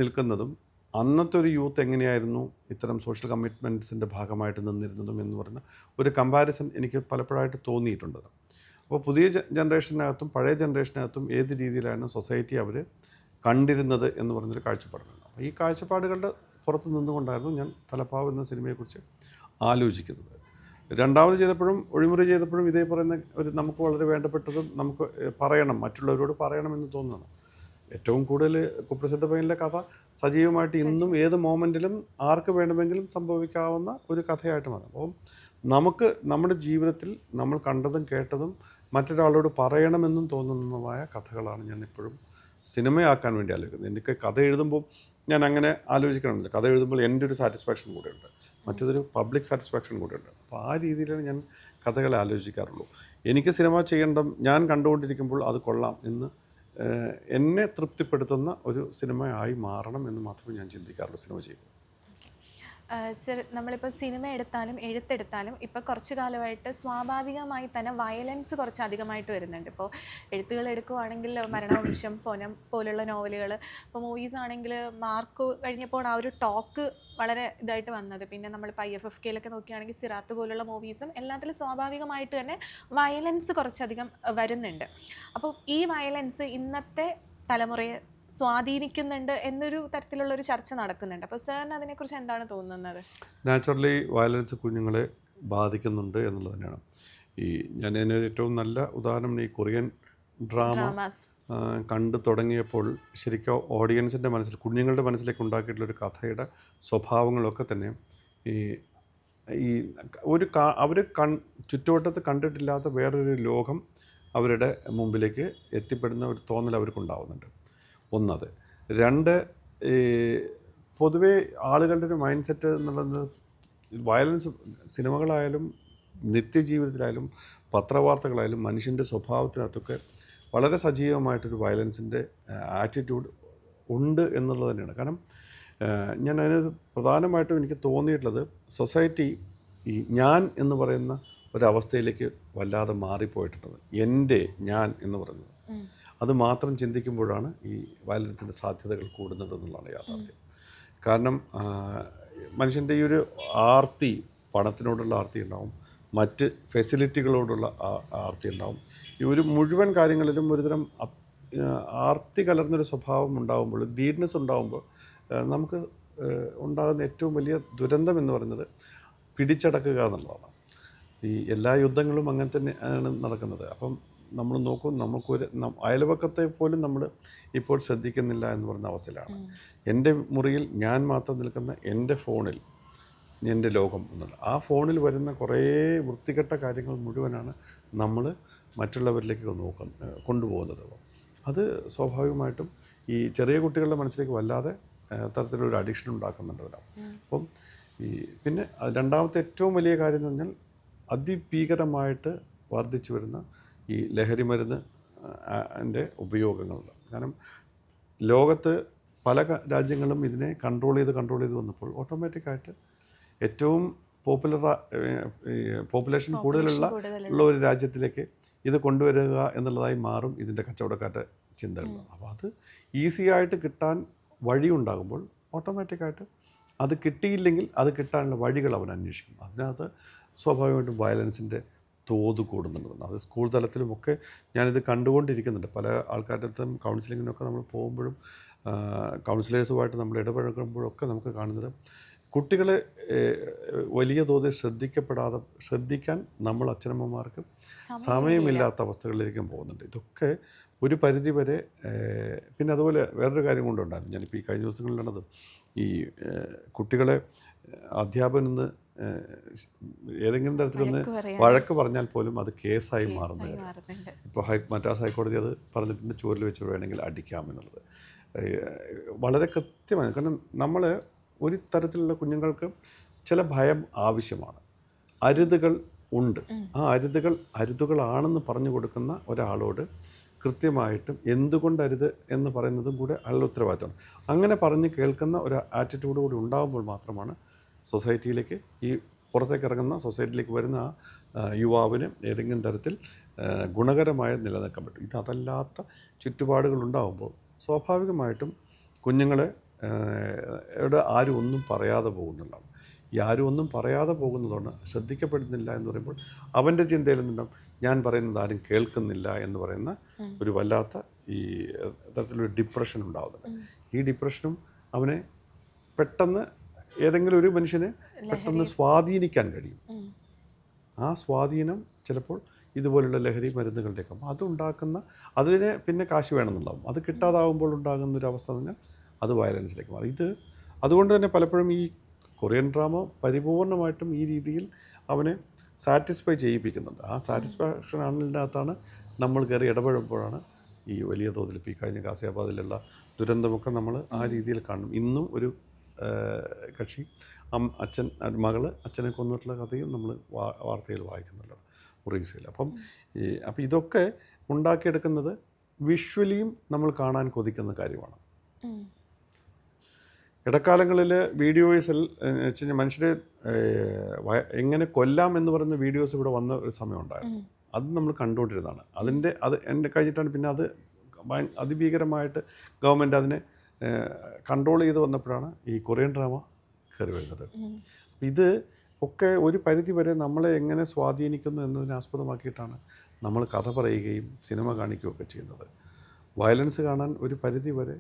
നിൽക്കുന്നതും അന്നത്തെ ഒരു യൂത്ത് എങ്ങനെയായിരുന്നു ഇത്തരം സോഷ്യൽ കമ്മിറ്റ്മെൻറ്റ്സിൻ്റെ ഭാഗമായിട്ട് നിന്നിരുന്നതും എന്ന് പറയുന്ന ഒരു കമ്പാരിസൺ എനിക്ക് പലപ്പോഴായിട്ട് തോന്നിയിട്ടുണ്ട്. അപ്പോൾ പുതിയ ജനറേഷനകത്തും പഴയ ജനറേഷനകത്തും ഏത് രീതിയിലാണ് സൊസൈറ്റി അവർ കണ്ടിരുന്നത് എന്ന് പറഞ്ഞൊരു കാഴ്ചപ്പാടുണ്ട്. ഈ കാഴ്ചപ്പാടുകളുടെ പുറത്ത് നിന്നുകൊണ്ടായിരുന്നു ഞാൻ തലപ്പാവ് എന്ന സിനിമയെക്കുറിച്ച് ആലോചിക്കുന്നത്. രണ്ടാമത് ചെയ്തപ്പോഴും ഒഴിമുറി ചെയ്തപ്പോഴും ഇതേ പറയുന്ന ഒരു നമുക്ക് വളരെ വേണ്ടപ്പെട്ടതും നമുക്ക് പറയണം, മറ്റുള്ളവരോട് പറയണമെന്ന് തോന്നുന്നു. ഏറ്റവും കൂടുതൽ കുപ്രസിദ്ധ പയ്യനിലെ കഥ സജീവമായിട്ട് ഇന്നും ഏത് മൊമെൻറ്റിലും ആർക്ക് വേണമെങ്കിലും സംഭവിക്കാവുന്ന ഒരു കഥയായിട്ട് മാറും. അപ്പം നമുക്ക് നമ്മുടെ ജീവിതത്തിൽ നമ്മൾ കണ്ടതും കേട്ടതും മറ്റൊരാളോട് പറയണമെന്നും തോന്നുന്നതുമായ കഥകളാണ് ഞാൻ എപ്പോഴും സിനിമയാക്കാൻ വേണ്ടി ആലോചിക്കുന്നത്. എനിക്ക് കഥ എഴുതുമ്പോൾ ഞാൻ അങ്ങനെ ആലോചിക്കണമെന്നില്ല. കഥ എഴുതുമ്പോൾ എൻ്റെ ഒരു സാറ്റിസ്ഫാക്ഷൻ കൂടെയുണ്ട്, മറ്റേതൊരു പബ്ലിക് സാറ്റിസ്ഫാക്ഷൻ കൂടെയുണ്ട്. അപ്പോൾ ആ രീതിയിലാണ് ഞാൻ കഥകളെ ആലോചിക്കാറുള്ളൂ. എനിക്ക് സിനിമ ചെയ്യേണ്ട ഞാൻ കണ്ടുകൊണ്ടിരിക്കുമ്പോൾ അത് കൊള്ളാം എന്ന് എന്നെ തൃപ്തിപ്പെടുത്തുന്ന ഒരു സിനിമയായി മാറണം എന്ന് മാത്രമേ ഞാൻ ചിന്തിക്കാറുള്ളൂ സിനിമ ചെയ്യുമ്പോൾ. സർ, നമ്മളിപ്പോൾ സിനിമ എടുത്താലും എഴുത്തെടുത്താലും ഇപ്പോൾ കുറച്ച് കാലമായിട്ട് സ്വാഭാവികമായി തന്നെ വയലൻസ് കുറച്ച് അധികമായിട്ട് വരുന്നുണ്ട്. ഇപ്പോൾ എഴുത്തുകൾ എടുക്കുകയാണെങ്കിൽ മരണവംശം, പൊനം പോലുള്ള നോവലുകൾ, ഇപ്പോൾ മൂവീസ് ആണെങ്കിൽ മാർക്ക് കഴിഞ്ഞപ്പോൾ ആ ഒരു ടോക്ക് വളരെ ഇതായിട്ട് വന്നത്. പിന്നെ നമ്മളിപ്പോൾ IFFKയിലൊക്കെ നോക്കുകയാണെങ്കിൽ സിറാത്ത് പോലുള്ള മൂവീസും എല്ലാത്തിലും സ്വാഭാവികമായിട്ട് തന്നെ വയലൻസ് കുറച്ചധികം വരുന്നുണ്ട്. അപ്പോൾ ഈ വയലൻസ് ഇന്നത്തെ തലമുറയെ സ്വാധീനിക്കുന്നുണ്ട് എന്നൊരു തരത്തിലുള്ളൊരു ചർച്ച നടക്കുന്നുണ്ട്. അപ്പോൾ സാറിന് അതിനെക്കുറിച്ച് എന്താണ് തോന്നുന്നത്? നാച്ചുറലി വയലൻസ് കുഞ്ഞുങ്ങളെ ബാധിക്കുന്നുണ്ട് എന്നുള്ളത് തന്നെയാണ്. ഞാൻ അതിന് ഏറ്റവും നല്ല ഉദാഹരണം ഈ കൊറിയൻ ഡ്രാമാസ് കണ്ടു തുടങ്ങിയപ്പോൾ ശരിക്കും ഓഡിയൻസിൻ്റെ മനസ്സിൽ, കുഞ്ഞുങ്ങളുടെ മനസ്സിലേക്ക് ഉണ്ടാക്കിയിട്ടുള്ളൊരു കഥയുടെ സ്വഭാവങ്ങളൊക്കെ തന്നെ ഈ ഒരു അവർ ചുറ്റുവട്ടത്ത് കണ്ടിട്ടില്ലാത്ത വേറൊരു ലോകം അവരുടെ മുമ്പിലേക്ക് എത്തിപ്പെടുന്ന ഒരു തോന്നൽ അവർക്കുണ്ടാവുന്നുണ്ട്. ഒന്നത്. രണ്ട്, പൊതുവേ ആളുകളുടെ ഒരു മൈൻഡ് സെറ്റ് എന്നുള്ളത് വയലൻസ് സിനിമകളായാലും നിത്യജീവിതത്തിലായാലും പത്രവാർത്തകളായാലും മനുഷ്യൻ്റെ സ്വഭാവത്തിനകത്തൊക്കെ വളരെ സജീവമായിട്ടൊരു വയലൻസിൻ്റെ ആറ്റിറ്റ്യൂഡ് ഉണ്ട് എന്നുള്ളത് തന്നെയാണ്. കാരണം ഞാൻ അതിനൊരു പ്രധാനമായിട്ടും എനിക്ക് തോന്നിയിട്ടുള്ളത് സൊസൈറ്റി ഈ ഞാൻ എന്ന് പറയുന്ന ഒരവസ്ഥയിലേക്ക് വല്ലാതെ മാറിപ്പോയിട്ടുള്ളത്. എൻ്റെ ഞാൻ എന്ന് പറയുന്നത് അത് മാത്രം ചിന്തിക്കുമ്പോഴാണ് ഈ വയലൻസിൻ്റെ സാധ്യതകൾ കൂടുന്നത് എന്നുള്ളതാണ് യാഥാർത്ഥ്യം. കാരണം മനുഷ്യൻ്റെ ഈ ഒരു ആർത്തി, പണത്തിനോടുള്ള ആർത്തി ഉണ്ടാവും, മറ്റ് ഫെസിലിറ്റികളോടുള്ള ആർത്തി ഉണ്ടാവും. ഈ ഒരു മുഴുവൻ കാര്യങ്ങളിലും ഒരുതരം ആർത്തി കലർന്നൊരു സ്വഭാവം ഉണ്ടാകുമ്പോൾ, ഗ്രീഡ്നെസ് ഉണ്ടാകുമ്പോൾ നമുക്ക് ഉണ്ടാകുന്ന ഏറ്റവും വലിയ ദുരന്തം എന്ന് പറയുന്നത് പിടിച്ചടക്കുക എന്നുള്ളതാണ്. ഈ എല്ലാ യുദ്ധങ്ങളും അങ്ങനെ തന്നെ ആണ് നടക്കുന്നത്. അപ്പം നമ്മൾ നോക്കും, നമുക്കൊരു അയൽപക്കത്തെ പോലും നമ്മൾ ഇപ്പോൾ ശ്രദ്ധിക്കുന്നില്ല എന്ന് പറയുന്ന അവസ്ഥയിലാണ്. എൻ്റെ മുറിയിൽ ഞാൻ മാത്രം നിൽക്കുന്ന എൻ്റെ ഫോണിൽ എൻ്റെ ലോകം എന്നുള്ള ആ ഫോണിൽ വരുന്ന കുറേ വൃത്തികെട്ട കാര്യങ്ങൾ മുഴുവനാണ് നമ്മൾ മറ്റുള്ളവരിലേക്ക് കൊണ്ടുപോകുന്നത്. അത് സ്വാഭാവികമായിട്ടും ഈ ചെറിയ കുട്ടികളുടെ മനസ്സിലേക്ക് വല്ലാതെ തരത്തിലൊരു അഡിക്ഷൻ ഉണ്ടാക്കുന്നുണ്ട് അതിനാണ്. അപ്പം പിന്നെ രണ്ടാമത്തെ ഏറ്റവും വലിയ കാര്യം എന്ന് പറഞ്ഞാൽ അതിഭീകരമായിട്ട് വർദ്ധിച്ചു വരുന്ന ഈ ലഹരി മരുന്ന് ൻ്റെ ഉപയോഗങ്ങളുണ്ട്. കാരണം ലോകത്ത് പല രാജ്യങ്ങളും ഇതിനെ കൺട്രോൾ ചെയ്ത് വന്നപ്പോൾ ഓട്ടോമാറ്റിക്കായിട്ട് ഏറ്റവും പോപ്പുലേഷൻ കൂടുതലുള്ള ഒരു രാജ്യത്തിലേക്ക് ഇത് കൊണ്ടുവരിക എന്നുള്ളതായി മാറും ഇതിൻ്റെ കച്ചവടക്കാരുടെ ചിന്തകൾ. അപ്പോൾ അത് ഈസി ആയിട്ട് കിട്ടാൻ വഴിയുണ്ടാകുമ്പോൾ ഓട്ടോമാറ്റിക്കായിട്ട് അത് കിട്ടിയില്ലെങ്കിൽ അത് കിട്ടാനുള്ള വഴികൾ അവൻ അന്വേഷിക്കും. അതിനകത്ത് സ്വാഭാവികമായിട്ടും വയലൻസിൻ്റെ തോത് കൂടുന്നുണ്ടെന്ന്. അത് സ്കൂൾ തലത്തിലുമൊക്കെ ഞാനിത് കണ്ടുകൊണ്ടിരിക്കുന്നുണ്ട്. പല ആൾക്കാരുടെ അടുത്തും കൗൺസിലിങ്ങിനൊക്കെ നമ്മൾ പോകുമ്പോഴും കൗൺസിലേഴ്സുമായിട്ട് നമ്മൾ ഇടപഴകുമ്പോഴൊക്കെ നമുക്ക് കാണുന്നത് കുട്ടികളെ വലിയ തോതിൽ ശ്രദ്ധിക്കാൻ നമ്മൾ അച്ഛനമ്മമാർക്ക് സമയമില്ലാത്ത അവസ്ഥകളിലേക്കും പോകുന്നുണ്ട്. ഇതൊക്കെ ഒരു പരിധിവരെ. പിന്നെ അതുപോലെ വേറൊരു കാര്യം കൊണ്ടുണ്ടായിരുന്നു. ഞാനിപ്പോൾ ഈ കഴിഞ്ഞ ദിവസങ്ങളിലാണത് ഈ കുട്ടികളെ അധ്യാപകൻ നിന്ന് ഏതെങ്കിലും തരത്തിലൊന്ന് വഴക്ക് പറഞ്ഞാൽ പോലും അത് കേസായി മാറുന്നത്. ഇപ്പോൾ മദ്രാസ് ഹൈക്കോടതി അത് പറഞ്ഞിട്ടുണ്ട്, ചുവരിൽ വെച്ച് വേണമെങ്കിൽ അടിക്കാമെന്നുള്ളത് വളരെ കൃത്യമാണ്. കാരണം നമ്മൾ ഒരു തരത്തിലുള്ള കുഞ്ഞുങ്ങൾക്ക് ചില ഭയം ആവശ്യമാണ്. അരുതുകൾ ഉണ്ട്. ആ അരുതുകളാണെന്ന് പറഞ്ഞു കൊടുക്കുന്ന ഒരാളോട് കൃത്യമായിട്ടും എന്തുകൊണ്ട് അരുത് എന്ന് പറയുന്നതും കൂടെ അയാളുടെ ഉത്തരവാദിത്തമാണ്. അങ്ങനെ പറഞ്ഞ് കേൾക്കുന്ന ഒരു ആറ്റിറ്റ്യൂഡ് കൂടി ഉണ്ടാകുമ്പോൾ മാത്രമാണ് സൊസൈറ്റിയിലേക്ക് ഈ പുറത്തേക്ക് ഇറങ്ങുന്ന സൊസൈറ്റിയിലേക്ക് വരുന്ന യുവാവിന് ഏതെങ്കിലും തരത്തിൽ ഗുണകരമായി നിലനിൽക്കാൻ പറ്റും. ഇതല്ലാത്ത ചുറ്റുപാടുകളുണ്ടാകുമ്പോൾ സ്വാഭാവികമായിട്ടും കുഞ്ഞുങ്ങളെ ആരും ഒന്നും പറയാതെ പോകുന്നുണ്ടാവും. ഈ ആരും ഒന്നും പറയാതെ പോകുന്നതുകൊണ്ട് ശ്രദ്ധിക്കപ്പെടുന്നില്ല എന്ന് പറയുമ്പോൾ അവൻ്റെ ചിന്തയിൽ നിന്നും ഞാൻ പറയുന്നത് ആരും കേൾക്കുന്നില്ല എന്ന് പറയുന്ന ഒരു വല്ലാത്ത ഈ തരത്തിലൊരു ഡിപ്രഷൻ ഉണ്ടാകുന്നുണ്ട്. ഈ ഡിപ്രഷനും അവനെ പെട്ടെന്ന് ഏതെങ്കിലും ഒരു മനുഷ്യനെ പെട്ടെന്ന് സ്വാധീനിക്കാൻ കഴിയും. ആ സ്വാധീനം ചിലപ്പോൾ ഇതുപോലുള്ള ലഹരി മരുന്നുകളുടെയൊക്കെ അതുണ്ടാക്കുന്ന അതിന് പിന്നെ കാശ് വേണമെന്നുണ്ടാവും. അത് കിട്ടാതാവുമ്പോൾ ഉണ്ടാകുന്ന ഒരു അവസ്ഥ പറഞ്ഞാൽ അത് വയലൻസിലേക്ക് മാറും. അതുകൊണ്ട് തന്നെ പലപ്പോഴും ഈ കൊറിയൻ ഡ്രാമ പരിപൂർണമായിട്ടും ഈ രീതിയിൽ അവനെ സാറ്റിസ്ഫൈ ചെയ്യിപ്പിക്കുന്നുണ്ട്. ആ സാറ്റിസ്ഫാക്ഷൻ ആണിനകത്താണ് നമ്മൾ കയറി ഇടപെടുമ്പോഴാണ് ഈ വലിയ തോതിൽ ഇപ്പോൾ ഈ കഴിഞ്ഞ ഗാസിയാബാദിലുള്ള ദുരന്തമൊക്കെ നമ്മൾ ആ രീതിയിൽ കാണും. ഇന്നും ഒരു കക്ഷി മകള് അച്ഛനെ കൊന്നിട്ടുള്ള കഥയും നമ്മൾ വാർത്തയിൽ വായിക്കുന്നുണ്ട് ഒറീസയിൽ. അപ്പം ഇതൊക്കെ ഉണ്ടാക്കിയെടുക്കുന്നത് വിഷ്വലിയും നമ്മൾ കാണാൻ കൊതിക്കുന്ന കാര്യമാണ്. ഇടക്കാലങ്ങളിൽ വീഡിയോസിൽ മനുഷ്യരെ എങ്ങനെ കൊല്ലാം എന്ന് പറയുന്ന വീഡിയോസ് ഇവിടെ വന്ന ഒരു സമയമുണ്ടായിരുന്നു. അത് നമ്മൾ കണ്ടുകൊണ്ടിരുന്നതാണ്. അത് എൻ്റെ കഴിഞ്ഞിട്ടാണ് പിന്നെ അത് അതിഭീകരമായിട്ട് ഗവൺമെൻറ് അതിനെ കൺട്രോൾ ചെയ്ത് വന്നപ്പോഴാണ് ഈ കൊറിയൻ ഡ്രാമ കയറി വരുന്നത്. ഇത് ഒക്കെ ഒരു പരിധി വരെ നമ്മളെ എങ്ങനെ സ്വാധീനിക്കുന്നു എന്നതിനെ ആസ്പദമാക്കിയിട്ടാണ് നമ്മൾ കഥ പറയുകയും സിനിമ കാണിക്കുകയൊക്കെ ചെയ്യുന്നത്. വയലൻസ് കാണാൻ ഒരു പരിധി വരെ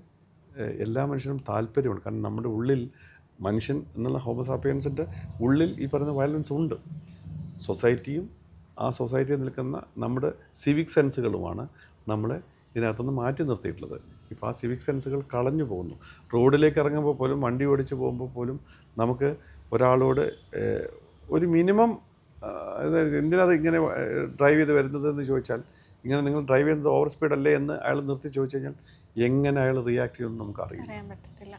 എല്ലാ മനുഷ്യനും താല്പര്യമുണ്ട്. കാരണം നമ്മുടെ ഉള്ളിൽ മനുഷ്യൻ എന്നുള്ള ഹോമോസാപ്പിയൻസിൻ്റെ ഉള്ളിൽ ഈ പറയുന്ന വയലൻസ് ഉണ്ട്. സൊസൈറ്റിയും ആ സൊസൈറ്റിയിൽ നിൽക്കുന്ന നമ്മുടെ സിവിക് സെൻസുകളുമാണ് നമ്മളെ ഇതിനകത്തുനിന്ന് മാറ്റി നിർത്തിയിട്ടുള്ളത്. ഇപ്പോൾ ആ സിവിക് സെൻസുകൾ കളഞ്ഞു പോകുന്നു. റോഡിലേക്ക് ഇറങ്ങുമ്പോൾ പോലും, വണ്ടി ഓടിച്ച് പോകുമ്പോൾ പോലും നമുക്ക് ഒരാളോട് ഒരു മിനിമം എന്തിനത് ഇങ്ങനെ ഡ്രൈവ് ചെയ്ത് വരുന്നത് എന്ന് ചോദിച്ചാൽ, ഇങ്ങനെ നിങ്ങൾ ഡ്രൈവ് ചെയ്യുന്നത് ഓവർ സ്പീഡ് അല്ലേ എന്ന് അയാൾ നിർത്തി ചോദിച്ചു കഴിഞ്ഞാൽ എങ്ങനെ അയാൾ റിയാക്ട് ചെയ്യുമെന്ന് നമുക്ക് അറിയില്ല.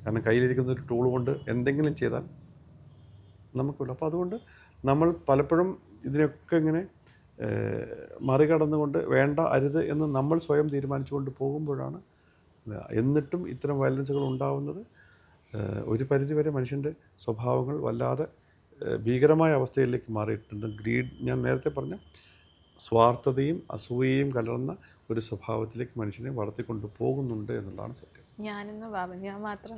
കാരണം കയ്യിലിരിക്കുന്ന ഒരു ടൂൾ കൊണ്ട് എന്തെങ്കിലും ചെയ്താൽ നമുക്കില്ല. അപ്പോൾ അതുകൊണ്ട് നമ്മൾ പലപ്പോഴും ഇതിനൊക്കെ ഇങ്ങനെ മറികടന്നുകൊണ്ട് വേണ്ട അരുത് എന്ന് നമ്മൾ സ്വയം തീരുമാനിച്ചുകൊണ്ട് പോകുമ്പോഴാണ് എന്നിട്ടും ഇത്തരം വയലൻസുകൾ ഉണ്ടാവുന്നത്. ഒരു പരിധിവരെ മനുഷ്യൻ്റെ സ്വഭാവങ്ങൾ വല്ലാതെ ഭീകരമായ അവസ്ഥയിലേക്ക് മാറിയിട്ടുണ്ട്. ഞാൻ നേരത്തെ പറഞ്ഞ സ്വാർത്ഥതയും അസൂയയും കലർന്ന ഒരു സ്വഭാവത്തിലേക്ക് മനുഷ്യനെ വളർത്തിക്കൊണ്ട് പോകുന്നുണ്ട് എന്നുള്ളതാണ് സത്യം. ഞാൻ മാത്രം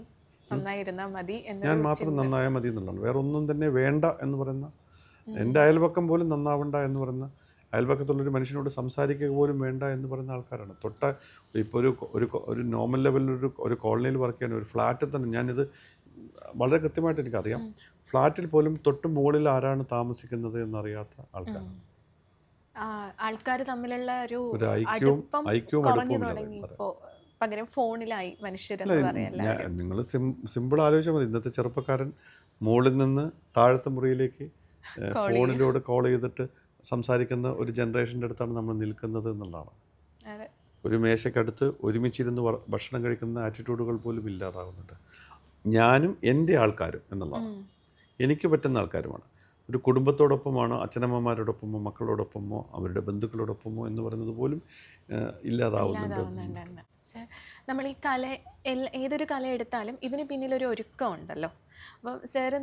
നന്നായാൽ മതി എന്നുള്ളതാണ്. വേറെ ഒന്നും തന്നെ വേണ്ട എന്ന് പറയുന്ന, എൻ്റെ അയൽപക്കം പോലും നന്നാവണ്ട എന്ന് പറയുന്ന, അയൽപക്കത്തുള്ളൊരു മനുഷ്യനോട് സംസാരിക്കുക പോലും വേണ്ട എന്ന് പറയുന്ന ആൾക്കാരാണ്. ഇപ്പോൾ ഒരു നോർമൽ ലെവലിൽ ഒരു കോളനിയിൽ വർക്ക് ചെയ്യാൻ, ഒരു ഫ്ലാറ്റിൽ തന്നെ, ഞാനിത് വളരെ കൃത്യമായിട്ട് എനിക്കറിയാം, ഫ്ലാറ്റിൽ പോലും തൊട്ട് മുകളിൽ ആരാണ് താമസിക്കുന്നത് എന്നറിയാത്ത ആൾക്കാരാണ്. ആൾക്കാർ തമ്മിലുള്ള ഒരു ഐക്യവും പകരം ഫോണിലായി മനുഷ്യർ. നിങ്ങൾ സിമ്പിൾ ആലോചിച്ചാൽ മതി. ഇന്നത്തെ ചെറുപ്പക്കാരൻ മുകളിൽ നിന്ന് താഴത്തെ മുറിയിലേക്ക് ഫോണിലൂടെ കോൾ ചെയ്തിട്ട് സംസാരിക്കുന്ന ഒരു ജനറേഷൻ്റെ അടുത്താണ് നമ്മൾ നിൽക്കുന്നത് എന്നുള്ളതാണ്. ഒരു മേശക്കടുത്ത് ഒരുമിച്ചിരുന്ന് ഭക്ഷണം കഴിക്കുന്ന ആറ്റിറ്റ്യൂഡുകൾ പോലും ഇല്ലാതാകുന്നുണ്ട്. ഞാനും എൻ്റെ ആൾക്കാരും എന്നുള്ളതാണ്. എനിക്ക് പറ്റുന്ന ആൾക്കാരുമാണ്. ഒരു കുടുംബത്തോടൊപ്പമാണോ, അച്ഛനമ്മമാരോടൊപ്പമോ, മക്കളോടൊപ്പമോ, അവരുടെ ബന്ധുക്കളോടൊപ്പമോ എന്ന് പറയുന്നത് പോലും ഇല്ലാതാവുന്നുണ്ട്. നമ്മൾ ഈ ഏതൊരു കല എടുത്താലും ഇതിന് പിന്നിലൊരു ഒരുക്കം ഉണ്ടല്ലോ. അപ്പം സാറ്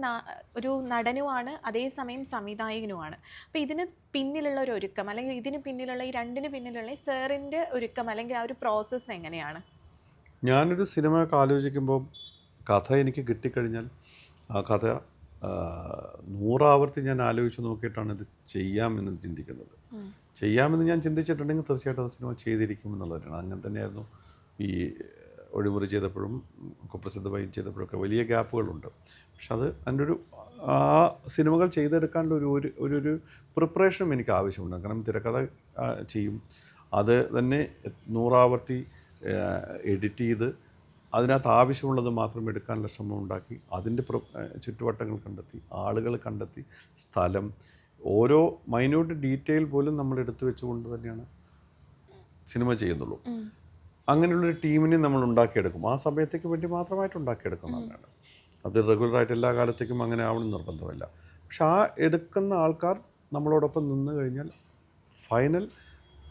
ഒരു നടനുമാണ്, അതേസമയം സംവിധായകനുമാണ്. അപ്പോൾ ഇതിന് പിന്നിലുള്ള ഒരു ഒരുക്കം, അല്ലെങ്കിൽ ഇതിന് പിന്നിലുള്ള ഈ രണ്ടിന് പിന്നിലുള്ള സാറിൻ്റെ ഒരുക്കം, അല്ലെങ്കിൽ ആ ഒരു പ്രോസസ്സ് എങ്ങനെയാണ്? ഞാനൊരു സിനിമ ആലോചിക്കുമ്പോൾ കഥ എനിക്ക് കിട്ടിക്കഴിഞ്ഞാൽ ആ കഥ 100 ആവർത്തി ഞാൻ ആലോചിച്ച് നോക്കിയിട്ടാണ് ഇത് ചെയ്യാമെന്ന് ചിന്തിക്കുന്നത്. ചെയ്യാമെന്ന് ഞാൻ ചിന്തിച്ചിട്ടുണ്ടെങ്കിൽ തീർച്ചയായിട്ടും അത് സിനിമ ചെയ്തിരിക്കുമെന്നുള്ളതാണ്. അങ്ങനെ തന്നെയായിരുന്നു ഈ ഒഴിമുറി ചെയ്തപ്പോഴും കുപ്രസിദ്ധമായി ചെയ്തപ്പോഴൊക്കെ വലിയ ഗ്യാപ്പുകളുണ്ട്. പക്ഷെ അതിൻ്റെ ആ സിനിമകൾ ചെയ്തെടുക്കാനുള്ള ഒരു പ്രിപ്പറേഷനും എനിക്ക് ആവശ്യമുണ്ട്. കാരണം തിരക്കഥ ചെയ്യും, അത് തന്നെ 100 ആവർത്തി എഡിറ്റ് ചെയ്ത് അതിനകത്ത് ആവശ്യമുള്ളത് മാത്രം എടുക്കാനുള്ള ശ്രമം ഉണ്ടാക്കി, അതിൻ്റെ ചുറ്റുവട്ടങ്ങൾ കണ്ടെത്തി, ആളുകൾ കണ്ടെത്തി, സ്ഥലം, ഓരോ മൈന്യൂട്ട് ഡീറ്റെയിൽ പോലും നമ്മൾ എടുത്തു വെച്ചുകൊണ്ട് തന്നെയാണ് സിനിമ ചെയ്യുന്നുള്ളൂ. അങ്ങനെയുള്ളൊരു ടീമിനെ നമ്മൾ ഉണ്ടാക്കിയെടുക്കും. ആ സമയത്തേക്ക് വേണ്ടി മാത്രമായിട്ട് ഉണ്ടാക്കിയെടുക്കുന്നതാണ്. അത് റെഗുലറായിട്ട് എല്ലാ കാലത്തേക്കും അങ്ങനെ ആവണം നിർബന്ധമില്ല. പക്ഷെ ആ എടുക്കുന്ന ആൾക്കാർ നമ്മളോടൊപ്പം നിന്ന് കഴിഞ്ഞാൽ ഫൈനൽ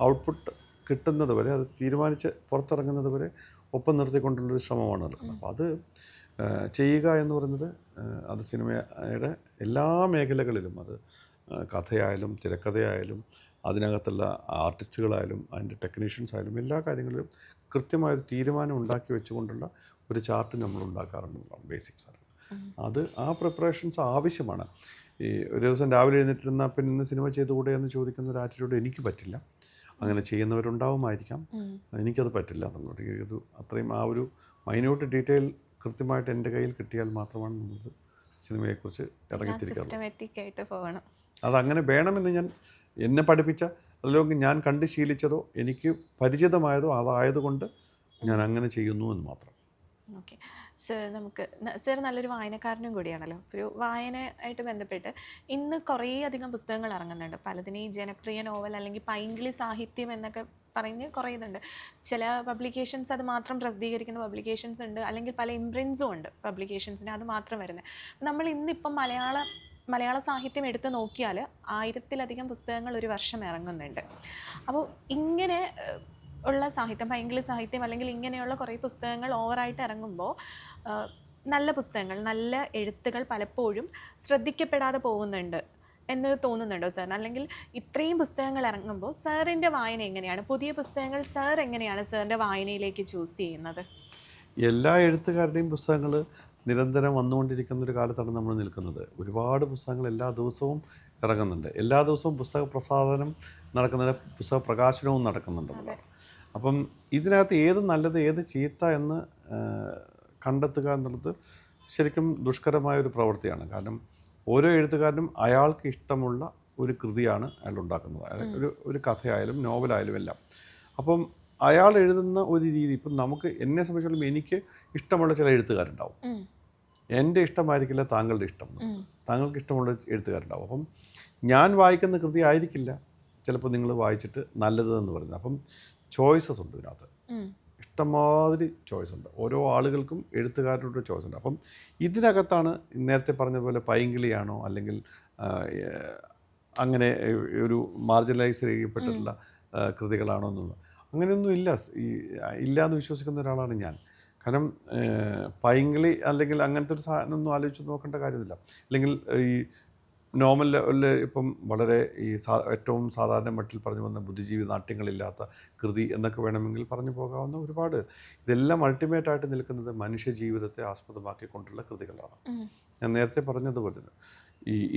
ഔട്ട്പുട്ട് കിട്ടുന്നത് വരെ, അത് തീരുമാനിച്ച് പുറത്തിറങ്ങുന്നത് വരെ ഒപ്പം നിർത്തിക്കൊണ്ടുള്ളൊരു ശ്രമമാണ് നടക്കുന്നത്. അപ്പോൾ അത് ചെയ്യുക എന്ന് പറയുന്നത് അത് സിനിമയുടെ എല്ലാ മേഖലകളിലും, അത് കഥയായാലും തിരക്കഥയായാലും അതിനകത്തുള്ള ആർട്ടിസ്റ്റുകളായാലും അതിൻ്റെ ടെക്നീഷ്യൻസ് ആയാലും എല്ലാ കാര്യങ്ങളിലും കൃത്യമായൊരു തീരുമാനം ഉണ്ടാക്കി വെച്ചുകൊണ്ടുള്ള ഒരു ചാർട്ട് നമ്മൾ ഉണ്ടാക്കാറുണ്ടെന്നുള്ളതാണ് ബേസിക്സ് ആണ്. അത് ആ പ്രിപ്പറേഷൻസ് ആവശ്യമാണ്. ഈ ഒരു ദിവസം രാവിലെ എഴുന്നേറ്റിരുന്നാൽ പിന്നെ ഇന്ന് സിനിമ ചെയ്തുകൂടെ എന്ന് ചോദിക്കുന്ന ഒരു ആറ്റിറ്റ്യൂഡ് എനിക്ക് പറ്റില്ല. അങ്ങനെ ചെയ്യുന്നവരുണ്ടാവുമായിരിക്കാം, എനിക്കത് പറ്റില്ല എന്നുള്ളത്. ഇത് അത്രയും ആ ഒരു മൈന്യൂട്ട് ഡീറ്റെയിൽ കൃത്യമായിട്ട് എൻ്റെ കയ്യിൽ കിട്ടിയാൽ മാത്രമാണ് നമ്മൾ സിനിമയെക്കുറിച്ച് ഇറങ്ങിത്തിരിക്കാറുള്ളത്. സിസ്റ്റമാറ്റിക് ആയിട്ട് പോകണം. അതങ്ങനെ വേണമെന്ന് ഞാൻ എന്നെ പഠിപ്പിച്ച അല്ലെങ്കിൽ ഞാൻ കണ്ട് ശീലിച്ചതോ എനിക്ക് പരിചിതമായതോ അതായതുകൊണ്ട് ഞാൻ അങ്ങനെ ചെയ്യുന്നു എന്ന് മാത്രം. ഓക്കെ സർ, നമുക്ക് സർ നല്ലൊരു വായനക്കാരനും കൂടിയാണല്ലോ. ഒരു വായനയായിട്ട് ബന്ധപ്പെട്ട് ഇന്ന് കുറേ അധികം പുസ്തകങ്ങൾ ഇറങ്ങുന്നുണ്ട്. പലതിനും ഈ ജനപ്രിയ നോവൽ അല്ലെങ്കിൽ പൈങ്കിളി സാഹിത്യം എന്നൊക്കെ പറഞ്ഞ് കുറേ ഇതുണ്ട്. ചില പബ്ലിക്കേഷൻസ് അത് മാത്രം പ്രസിദ്ധീകരിക്കുന്ന പബ്ലിക്കേഷൻസ് ഉണ്ട്, അല്ലെങ്കിൽ പല ഇംപ്രിൻസും ഉണ്ട് പബ്ലിക്കേഷൻസിന് അത് മാത്രം വരുന്നത്. നമ്മൾ ഇന്നിപ്പം മലയാള സാഹിത്യം എടുത്ത് നോക്കിയാൽ 1000-ലധികം പുസ്തകങ്ങൾ ഒരു വർഷം ഇറങ്ങുന്നുണ്ട്. അപ്പോൾ ഇങ്ങനെ ഉള്ള സാഹിത്യം, പൈങ്കിളി സാഹിത്യം അല്ലെങ്കിൽ ഇങ്ങനെയുള്ള കുറേ പുസ്തകങ്ങൾ ഓവറായിട്ട് ഇറങ്ങുമ്പോൾ നല്ല പുസ്തകങ്ങൾ, നല്ല എഴുത്തുകൾ പലപ്പോഴും ശ്രദ്ധിക്കപ്പെടാതെ പോകുന്നുണ്ട് എന്ന് തോന്നുന്നുണ്ടോ സാറിന്? അല്ലെങ്കിൽ ഇത്രയും പുസ്തകങ്ങൾ ഇറങ്ങുമ്പോൾ സാറിൻ്റെ വായന എങ്ങനെയാണ്? പുതിയ പുസ്തകങ്ങൾ സാർ എങ്ങനെയാണ് സാറിൻ്റെ വായനയിലേക്ക് ചൂസ് ചെയ്യുന്നത്? എല്ലാ എഴുത്തുകാരുടെയും പുസ്തകങ്ങൾ നിരന്തരം വന്നുകൊണ്ടിരിക്കുന്ന ഒരു കാലത്താണ് നമ്മൾ നിൽക്കുന്നത്. ഒരുപാട് പുസ്തകങ്ങൾ എല്ലാ ദിവസവും ഇറങ്ങുന്നുണ്ട്. എല്ലാ ദിവസവും പുസ്തക പ്രസാധനം നടക്കുന്നുണ്ട്, പുസ്തക പ്രകാശനവും നടക്കുന്നുണ്ട്. അപ്പം ഇതിനകത്ത് ഏത് നല്ലത് ഏത് ചീത്ത എന്ന് കണ്ടെത്തുക എന്നുള്ളത് ശരിക്കും ദുഷ്കരമായൊരു പ്രവൃത്തിയാണ്. കാരണം ഓരോ എഴുത്തുകാരനും അയാൾക്ക് ഇഷ്ടമുള്ള ഒരു കൃതിയാണ് അയാൾ ഉണ്ടാക്കുന്നത്. ഒരു കഥയായാലും നോവലായാലും എല്ലാം. അപ്പം അയാൾ എഴുതുന്ന ഒരു രീതി, ഇപ്പം നമുക്ക് എന്നെ സംബന്ധിച്ചിടത്തോളം എനിക്ക് ഇഷ്ടമുള്ള ചില എഴുത്തുകാരുണ്ടാവും. എൻ്റെ ഇഷ്ടമായിരിക്കില്ല താങ്കളുടെ ഇഷ്ടം, താങ്കൾക്ക് ഇഷ്ടമുള്ള എഴുത്തുകാരുണ്ടാവും. അപ്പം ഞാൻ വായിക്കുന്ന കൃതി ആയിരിക്കില്ല ചിലപ്പോൾ നിങ്ങൾ വായിച്ചിട്ട് നല്ലത് എന്ന് പറയുന്നത്. അപ്പം ചോയ്സസ് ഉണ്ട് ഇതിനകത്ത്, ഇഷ്ടംമാതിരി ചോയ്സ് ഉണ്ട്. ഓരോ ആളുകൾക്കും എഴുത്തുകാരുടെ ചോയ്സ് ഉണ്ട്. അപ്പം ഇതിനകത്താണ് നേരത്തെ പറഞ്ഞതുപോലെ പൈങ്കിളിയാണോ അല്ലെങ്കിൽ അങ്ങനെ ഒരു മാർജിനലൈസ് ചെയ്യപ്പെട്ടിട്ടുള്ള കൃതികളാണോ എന്നൊന്നും അങ്ങനെയൊന്നും ഇല്ല. ഇല്ല എന്ന് വിശ്വസിക്കുന്ന ഒരാളാണ് ഞാൻ. കാരണം പൈങ്കിളി അല്ലെങ്കിൽ അങ്ങനത്തെ ഒരു സാധനമൊന്നും ആലോചിച്ച് നോക്കേണ്ട കാര്യമില്ല. അല്ലെങ്കിൽ ഈ നോവലിൽ ഇപ്പം വളരെ ഏറ്റവും സാധാരണ മട്ടിൽ പറഞ്ഞു വന്ന ബുദ്ധിജീവി നാട്യങ്ങളില്ലാത്ത കൃതി എന്നൊക്കെ വേണമെങ്കിൽ പറഞ്ഞു പോകാവുന്ന ഒരുപാട്, ഇതെല്ലാം അൾട്ടിമേറ്റായിട്ട് നിൽക്കുന്നത് മനുഷ്യ ജീവിതത്തെ ആസ്പദമാക്കിക്കൊണ്ടുള്ള കൃതികളാണ്. ഞാൻ നേരത്തെ പറഞ്ഞതുപോലെ തന്നെ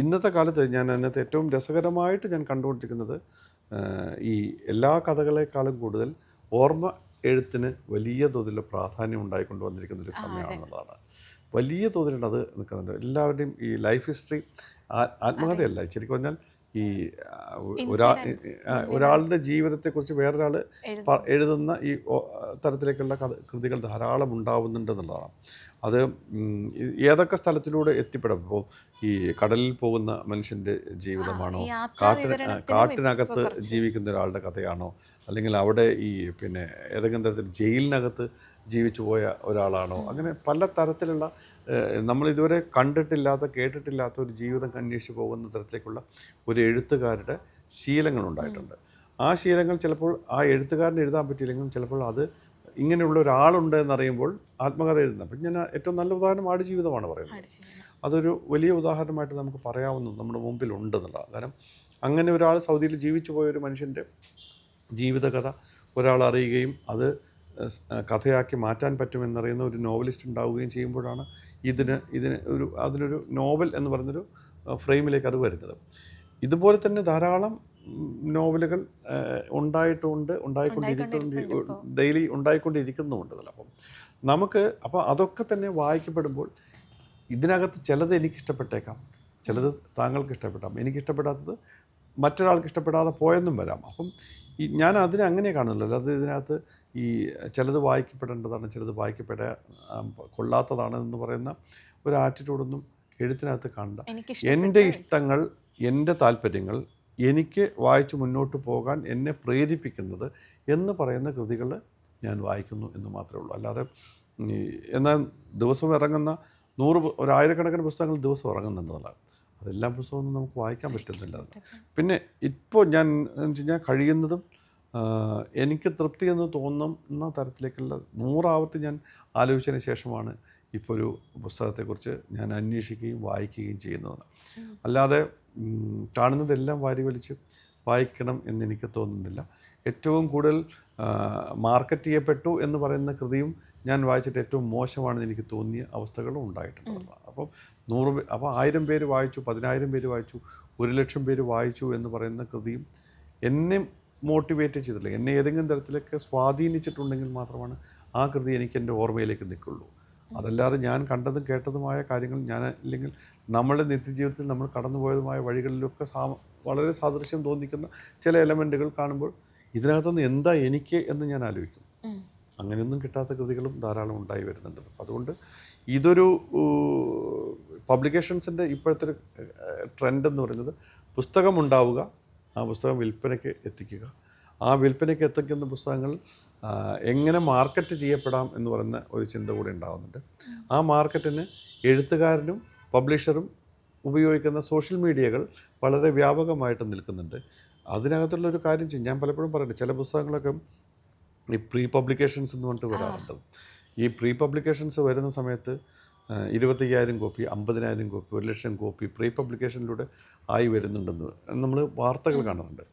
ഇന്നത്തെ കാലത്ത് ഞാൻ അതിനകത്ത് ഏറ്റവും രസകരമായിട്ട് ഞാൻ കണ്ടുകൊണ്ടിരിക്കുന്നത് ഈ എല്ലാ കഥകളെക്കാളും കൂടുതൽ ഓർമ്മ എഴുത്തിന് വലിയ തോതിലുള്ള പ്രാധാന്യം ഉണ്ടായിക്കൊണ്ട് വന്നിരിക്കുന്ന ഒരു സമയമാണെന്നുള്ളതാണ്. വലിയ തോതിലുണ്ട് അത് നിൽക്കുന്നുണ്ട്. എല്ലാവരുടെയും ഈ ലൈഫ് ഹിസ്റ്ററി, ആത്മകഥയല്ല, ശരിക്കും പറഞ്ഞാൽ ഈ ഒരാളുടെ ജീവിതത്തെക്കുറിച്ച് വേറൊരാൾ എഴുതുന്ന ഈ തരത്തിലേക്കുള്ള കൃതികൾ ധാരാളം ഉണ്ടാവുന്നുണ്ടെന്നുള്ളതാണ്. അത് ഏതൊക്കെ സ്ഥലത്തിലൂടെ എത്തിപ്പെടാം. ഇപ്പോൾ ഈ കടലിൽ പോകുന്ന മനുഷ്യൻ്റെ ജീവിതമാണോ, കാട്ടിനകത്ത് ജീവിക്കുന്ന ഒരാളുടെ കഥയാണോ, അല്ലെങ്കിൽ അവിടെ ഈ ഏതെങ്കിലും തരത്തിൽ ജയിലിനകത്ത് ജീവിച്ചു പോയ ഒരാളാണോ, അങ്ങനെ പല തരത്തിലുള്ള നമ്മളിതുവരെ കണ്ടിട്ടില്ലാത്ത കേട്ടിട്ടില്ലാത്ത ഒരു ജീവിതം അന്വേഷിച്ച് പോകുന്ന തരത്തിലേക്കുള്ള ഒരു എഴുത്തുകാരുടെ ശീലങ്ങളുണ്ടായിട്ടുണ്ട്. ആ ശീലങ്ങൾ ചിലപ്പോൾ ആ എഴുത്തുകാരന് എഴുതാൻ പറ്റിയില്ലെങ്കിലും ചിലപ്പോൾ അത് ഇങ്ങനെയുള്ള ഒരാളുണ്ട് എന്നറിയുമ്പോൾ ആത്മകഥ എഴുതുന്നത്. അപ്പം ഞാൻ ഏറ്റവും നല്ല ഉദാഹരണം ആടുജീവിതമാണ് പറയുന്നത്. അതൊരു വലിയ ഉദാഹരണമായിട്ട് നമുക്ക് പറയാവുന്നത് നമ്മുടെ മുമ്പിൽ ഉണ്ടെന്നുള്ളതാണ്. കാരണം അങ്ങനെ ഒരാൾ സൗദിയിൽ ജീവിച്ചു പോയൊരു മനുഷ്യൻ്റെ ജീവിതകഥ ഒരാൾ അറിയുകയും അത് കഥയാക്കി മാറ്റാൻ പറ്റുമെന്നറിയുന്ന ഒരു നോവലിസ്റ്റ് ഉണ്ടാവുകയും ചെയ്യുമ്പോഴാണ് അതിനൊരു നോവൽ എന്ന് പറയുന്നൊരു ഫ്രെയിമിലേക്ക് അത് വരുന്നത്. ഇതുപോലെ തന്നെ ധാരാളം നോവലുകൾ ഡെയിലി ഉണ്ടായിക്കൊണ്ടിരിക്കുന്നുമുണ്ട്. അപ്പം അപ്പോൾ അതൊക്കെ തന്നെ വായിക്കപ്പെടുമ്പോൾ ഇതിനകത്ത് ചിലത് എനിക്കിഷ്ടപ്പെട്ടേക്കാം, ചിലത് താങ്കൾക്ക് ഇഷ്ടപ്പെട്ടാം, എനിക്കിഷ്ടപ്പെടാത്തത് മറ്റൊരാൾക്ക് ഇഷ്ടപ്പെടാതെ പോയെന്നും വരാം. അപ്പം ഞാൻ അതിനെ അങ്ങനെ കാണുന്നില്ല. അല്ലാതെ ഇതിനകത്ത് ചിലത് വായിക്കപ്പെടേണ്ടതാണ്, ചിലത് കൊള്ളാത്തതാണ് എന്ന് പറയുന്ന ഒരു ആറ്റിറ്റ്യൂഡൊന്നും എഴുത്തിനകത്ത് കാണണ്ട. എൻ്റെ ഇഷ്ടങ്ങൾ, എൻ്റെ താല്പര്യങ്ങൾ, എനിക്ക് വായിച്ച് മുന്നോട്ട് പോകാൻ എന്നെ പ്രേരിപ്പിക്കുന്നത് എന്ന് പറയുന്ന കൃതികൾ ഞാൻ വായിക്കുന്നു എന്ന് മാത്രമേ ഉള്ളൂ. അല്ലാതെ എന്നാൽ ദിവസവും ഇറങ്ങുന്ന 1000-കണക്കിന് പുസ്തകങ്ങൾ ദിവസം ഇറങ്ങുന്നുണ്ടെന്നല്ല, അതെല്ലാം പുസ്തകമൊന്നും നമുക്ക് വായിക്കാൻ പറ്റുന്നില്ല. പിന്നെ ഇപ്പോൾ ഞാൻ എന്ന് വെച്ച് കഴിഞ്ഞാൽ കഴിയുന്നതും എനിക്ക് തൃപ്തി എന്ന് തോന്നുന്ന തരത്തിലേക്കുള്ള 100 ആവർത്തി ഞാൻ ആലോചിച്ചതിന് ശേഷമാണ് ഇപ്പോൾ ഒരു പുസ്തകത്തെക്കുറിച്ച് ഞാൻ അന്വേഷിക്കുകയും വായിക്കുകയും ചെയ്യുന്നത്. അല്ലാതെ കാണുന്നതെല്ലാം വാരി വലിച്ച് വായിക്കണം എന്നെനിക്ക് തോന്നുന്നില്ല. ഏറ്റവും കൂടുതൽ മാർക്കറ്റ് ചെയ്യപ്പെട്ടു എന്ന് പറയുന്ന കൃതിയും ഞാൻ വായിച്ചിട്ട് ഏറ്റവും മോശമാണെന്ന് എനിക്ക് തോന്നിയ അവസ്ഥകളും ഉണ്ടായിട്ടുണ്ട്. അപ്പം 1000 പേര് വായിച്ചു, 10,000 പേര് വായിച്ചു, 1,00,000 പേര് വായിച്ചു എന്ന് പറയുന്ന കൃതിയും എന്നെ മോട്ടിവേറ്റ് ചെയ്തിട്ടില്ല, എന്നെ ഏതെങ്കിലും തരത്തിലൊക്കെ സ്വാധീനിച്ചിട്ടുണ്ടെങ്കിൽ മാത്രമാണ് ആ കൃതി എനിക്ക് എൻ്റെ ഓർമ്മയിലേക്ക് നിൽക്കുള്ളൂ. അതല്ലാതെ ഞാൻ കണ്ടതും കേട്ടതുമായ കാര്യങ്ങൾ ഞാൻ അല്ലെങ്കിൽ നമ്മുടെ നിത്യജീവിതത്തിൽ നമ്മൾ കടന്നുപോയതുമായ വഴികളിലൊക്കെ വളരെ സാദൃശ്യം തോന്നിക്കുന്ന ചില എലമെൻറ്റുകൾ കാണുമ്പോൾ ഇതിനകത്തുനിന്ന് എന്താ എനിക്ക് എന്ന് ഞാൻ ആലോചിക്കും. അങ്ങനെയൊന്നും കിട്ടാത്ത കൃതികളും ധാരാളം ഉണ്ടായി വരുന്നുണ്ട്. അതുകൊണ്ട് ഇതൊരു പബ്ലിക്കേഷൻസിൻ്റെ ഇപ്പോഴത്തെ ഒരു ട്രെൻഡ് എന്ന് പറയുന്നത് പുസ്തകമുണ്ടാവുക, ആ പുസ്തകം വിൽപ്പനയ്ക്ക് എത്തിക്കുക, ആ വിൽപ്പനയ്ക്ക് എത്തിക്കുന്ന പുസ്തകങ്ങൾ എങ്ങനെ മാർക്കറ്റ് ചെയ്യപ്പെടാം എന്ന് പറയുന്ന ഒരു ചിന്ത കൂടി ഉണ്ടാകുന്നുണ്ട്. ആ മാർക്കറ്റിന് എഴുത്തുകാരനും പബ്ലിഷറും ഉപയോഗിക്കുന്ന സോഷ്യൽ മീഡിയകൾ വളരെ വ്യാപകമായിട്ട് നിൽക്കുന്നുണ്ട്. അതിനകത്തുള്ളൊരു കാര്യം ചെയ്യും, ഞാൻ പലപ്പോഴും പറയുന്നുണ്ട്, ചില പുസ്തകങ്ങളൊക്കെ ഈ പ്രീ പബ്ലിക്കേഷൻസ് എന്ന് പറഞ്ഞിട്ട് വരാറുണ്ട്. ഈ പ്രീ പബ്ലിക്കേഷൻസ് വരുന്ന സമയത്ത് 25,000 കോപ്പി, 50,000 കോപ്പി, 1,00,000 കോപ്പി പ്രീ പബ്ലിക്കേഷനിലൂടെ ആയി വരുന്നുണ്ടെന്ന് നമ്മൾ വാർത്തകൾ കാണാറുണ്ട്.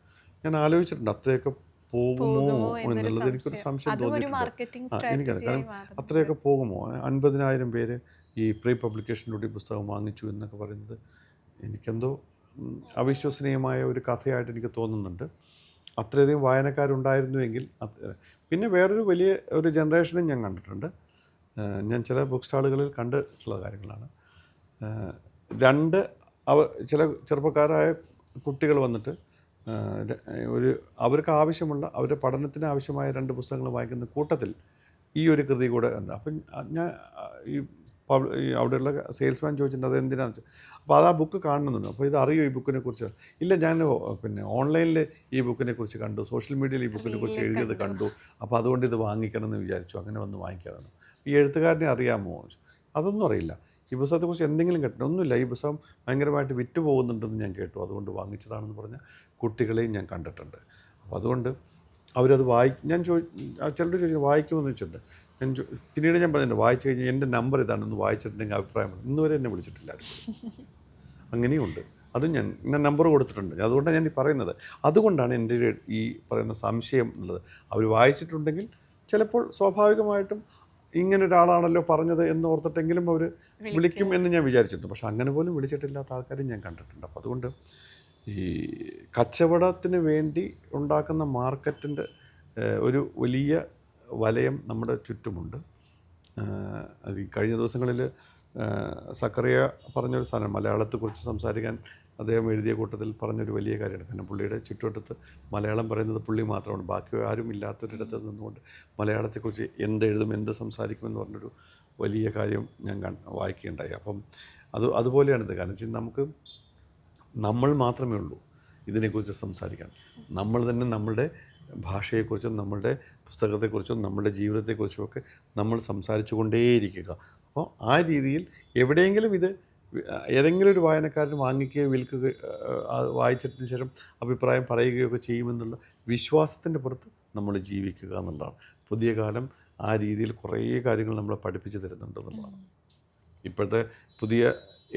ഞാൻ ആലോചിച്ചിട്ടുണ്ട് അത്രയൊക്കെ പോകുമോ എന്നുള്ളത് എനിക്കൊരു സംശയം തോന്നിയിട്ടുണ്ട്. എനിക്കത് കാരണം അത്രയൊക്കെ പോകുമോ, 50,000 പേര് ഈ പ്രീ പബ്ലിക്കേഷനിലൂടെ പുസ്തകം വാങ്ങിച്ചു എന്നൊക്കെ പറയുന്നത് എനിക്കെന്തോ അവിശ്വസനീയമായ ഒരു കഥയായിട്ട് എനിക്ക് തോന്നുന്നുണ്ട്. അത്രയധികം വായനക്കാരുണ്ടായിരുന്നുവെങ്കിൽ. പിന്നെ വേറൊരു വലിയ ഒരു ജനറേഷനും ഞാൻ കണ്ടിട്ടുണ്ട്. ഞാൻ ചില ബുക്ക് സ്റ്റാളുകളിൽ കണ്ടിട്ടുള്ള കാര്യങ്ങളാണ്. ചില ചെറുപ്പക്കാരായ കുട്ടികൾ വന്നിട്ട് അവർക്ക് ആവശ്യമുള്ള അവരുടെ പഠനത്തിന് ആവശ്യമായ 2 പുസ്തകങ്ങൾ വാങ്ങിക്കുന്ന കൂട്ടത്തിൽ ഈ ഒരു കൃതി കൂടെ ഉണ്ട്. അപ്പം ഞാൻ ഈ അവിടെയുള്ള സെയിൽസ്മാൻ ചോദിച്ചിട്ടുണ്ട് അതെന്തിനാണെന്ന് വെച്ചാൽ. അപ്പോൾ അത് ആ ബുക്ക് കാണുന്നുണ്ട്. അപ്പോൾ ഇത് അറിയോ ഈ ബുക്കിനെ കുറിച്ച്? ഇല്ല, ഞാൻ പിന്നെ ഓൺലൈനിൽ ഈ ബുക്കിനെ കുറിച്ച് കണ്ടു, സോഷ്യൽ മീഡിയയിൽ ഈ ബുക്കിനെ കുറിച്ച് എഴുതിയത് കണ്ടു, അപ്പോൾ അതുകൊണ്ട് ഇത് വാങ്ങിക്കണം എന്ന് വിചാരിച്ചു, അങ്ങനെ വന്ന് വാങ്ങിക്കാമെന്ന്. ഈ എഴുത്തുകാരനെ അറിയാമോ? അതൊന്നും അറിയില്ല. ഈ പുസ്തകത്തെക്കുറിച്ച് എന്തെങ്കിലും കേട്ടോ? ഒന്നുമില്ല, ഈ പുസ്തകം ഭയങ്കരമായിട്ട് വിറ്റ് പോകുന്നുണ്ടെന്ന് ഞാൻ കേട്ടു, അതുകൊണ്ട് വാങ്ങിച്ചതാണെന്ന് പറഞ്ഞ കുട്ടികളെയും ഞാൻ കണ്ടിട്ടുണ്ട്. അപ്പോൾ അതുകൊണ്ട് അവരത് ഞാൻ ചിലർ ചോദിച്ചു വായിക്കുമെന്ന് വെച്ചിട്ടുണ്ട്. പിന്നീട് ഞാൻ പറഞ്ഞിട്ടുണ്ട് വായിച്ചു കഴിഞ്ഞാൽ എൻ്റെ നമ്പർ ഇതാണെന്ന് വായിച്ചിട്ടുണ്ടെങ്കിൽ അഭിപ്രായം പറഞ്ഞു. ഇന്നുവരെ എന്നെ വിളിച്ചിട്ടില്ല. അങ്ങനെയുമുണ്ട്. അതും ഞാൻ നമ്പർ കൊടുത്തിട്ടുണ്ട്. അതുകൊണ്ടാണ് ഞാൻ ഈ പറയുന്നത്. അതുകൊണ്ടാണ് എൻ്റെ ഈ പറയുന്ന സംശയം ഉള്ളത്. അവർ വായിച്ചിട്ടുണ്ടെങ്കിൽ ചിലപ്പോൾ സ്വാഭാവികമായിട്ടും ഇങ്ങനെ ഒരാളാണല്ലോ പറഞ്ഞത് എന്ന് ഓർത്തിട്ടെങ്കിലും അവർ വിളിക്കും എന്ന് ഞാൻ വിചാരിച്ചിട്ടുണ്ട്. പക്ഷെ അങ്ങനെ പോലും വിളിച്ചിട്ടില്ലാത്ത ആൾക്കാരും ഞാൻ കണ്ടിട്ടുണ്ട്. അപ്പോൾ അതുകൊണ്ട് ഈ കച്ചവടത്തിന് വേണ്ടി ഉണ്ടാക്കുന്ന മാർക്കറ്റിൻ്റെ ഒരു വലിയ വലയം നമ്മുടെ ചുറ്റുമുണ്ട്. അത് ഈ കഴിഞ്ഞ ദിവസങ്ങളിൽ സക്കറിയ പറഞ്ഞൊരു സാധനം, മലയാളത്തെക്കുറിച്ച് സംസാരിക്കാൻ അദ്ദേഹം എഴുതിയ കൂട്ടത്തിൽ പറഞ്ഞൊരു വലിയ കാര്യമാണ്. കാരണം പുള്ളിയുടെ ചുറ്റുവട്ടത്ത് മലയാളം പറയുന്നത് പുള്ളി മാത്രമാണ്, ബാക്കി ആരും ഇല്ലാത്തൊരിടത്ത് നിന്നുകൊണ്ട് മലയാളത്തെക്കുറിച്ച് എന്തെഴുതും, എന്ത് സംസാരിക്കുമെന്ന് പറഞ്ഞൊരു വലിയ കാര്യം ഞാൻ വായിക്കുകയുണ്ടായി. അപ്പം അതുപോലെയാണിത്. കാരണം വെച്ചാൽ നമ്മൾ മാത്രമേ ഉള്ളൂ ഇതിനെക്കുറിച്ച് സംസാരിക്കാൻ. നമ്മൾ തന്നെ നമ്മളുടെ ഭാഷയെക്കുറിച്ചും നമ്മളുടെ പുസ്തകത്തെക്കുറിച്ചും നമ്മളുടെ ജീവിതത്തെക്കുറിച്ചും ഒക്കെ നമ്മൾ സംസാരിച്ചു കൊണ്ടേയിരിക്കുക. അപ്പോൾ ആ രീതിയിൽ എവിടെയെങ്കിലും ഇത് ഏതെങ്കിലും ഒരു വായനക്കാരൻ വാങ്ങിക്കുകയോ വിൽക്കുകയോ വായിച്ചതിന് ശേഷം അഭിപ്രായം പറയുകയൊക്കെ ചെയ്യുമെന്നുള്ള വിശ്വാസത്തിൻ്റെ പുറത്ത് നമ്മൾ ജീവിക്കുക എന്നുള്ളതാണ്. പുതിയ കാലം ആ രീതിയിൽ കുറേ കാര്യങ്ങൾ നമ്മളെ പഠിപ്പിച്ച് തരുന്നുണ്ട് എന്നുള്ളതാണ്. ഇപ്പോഴത്തെ പുതിയ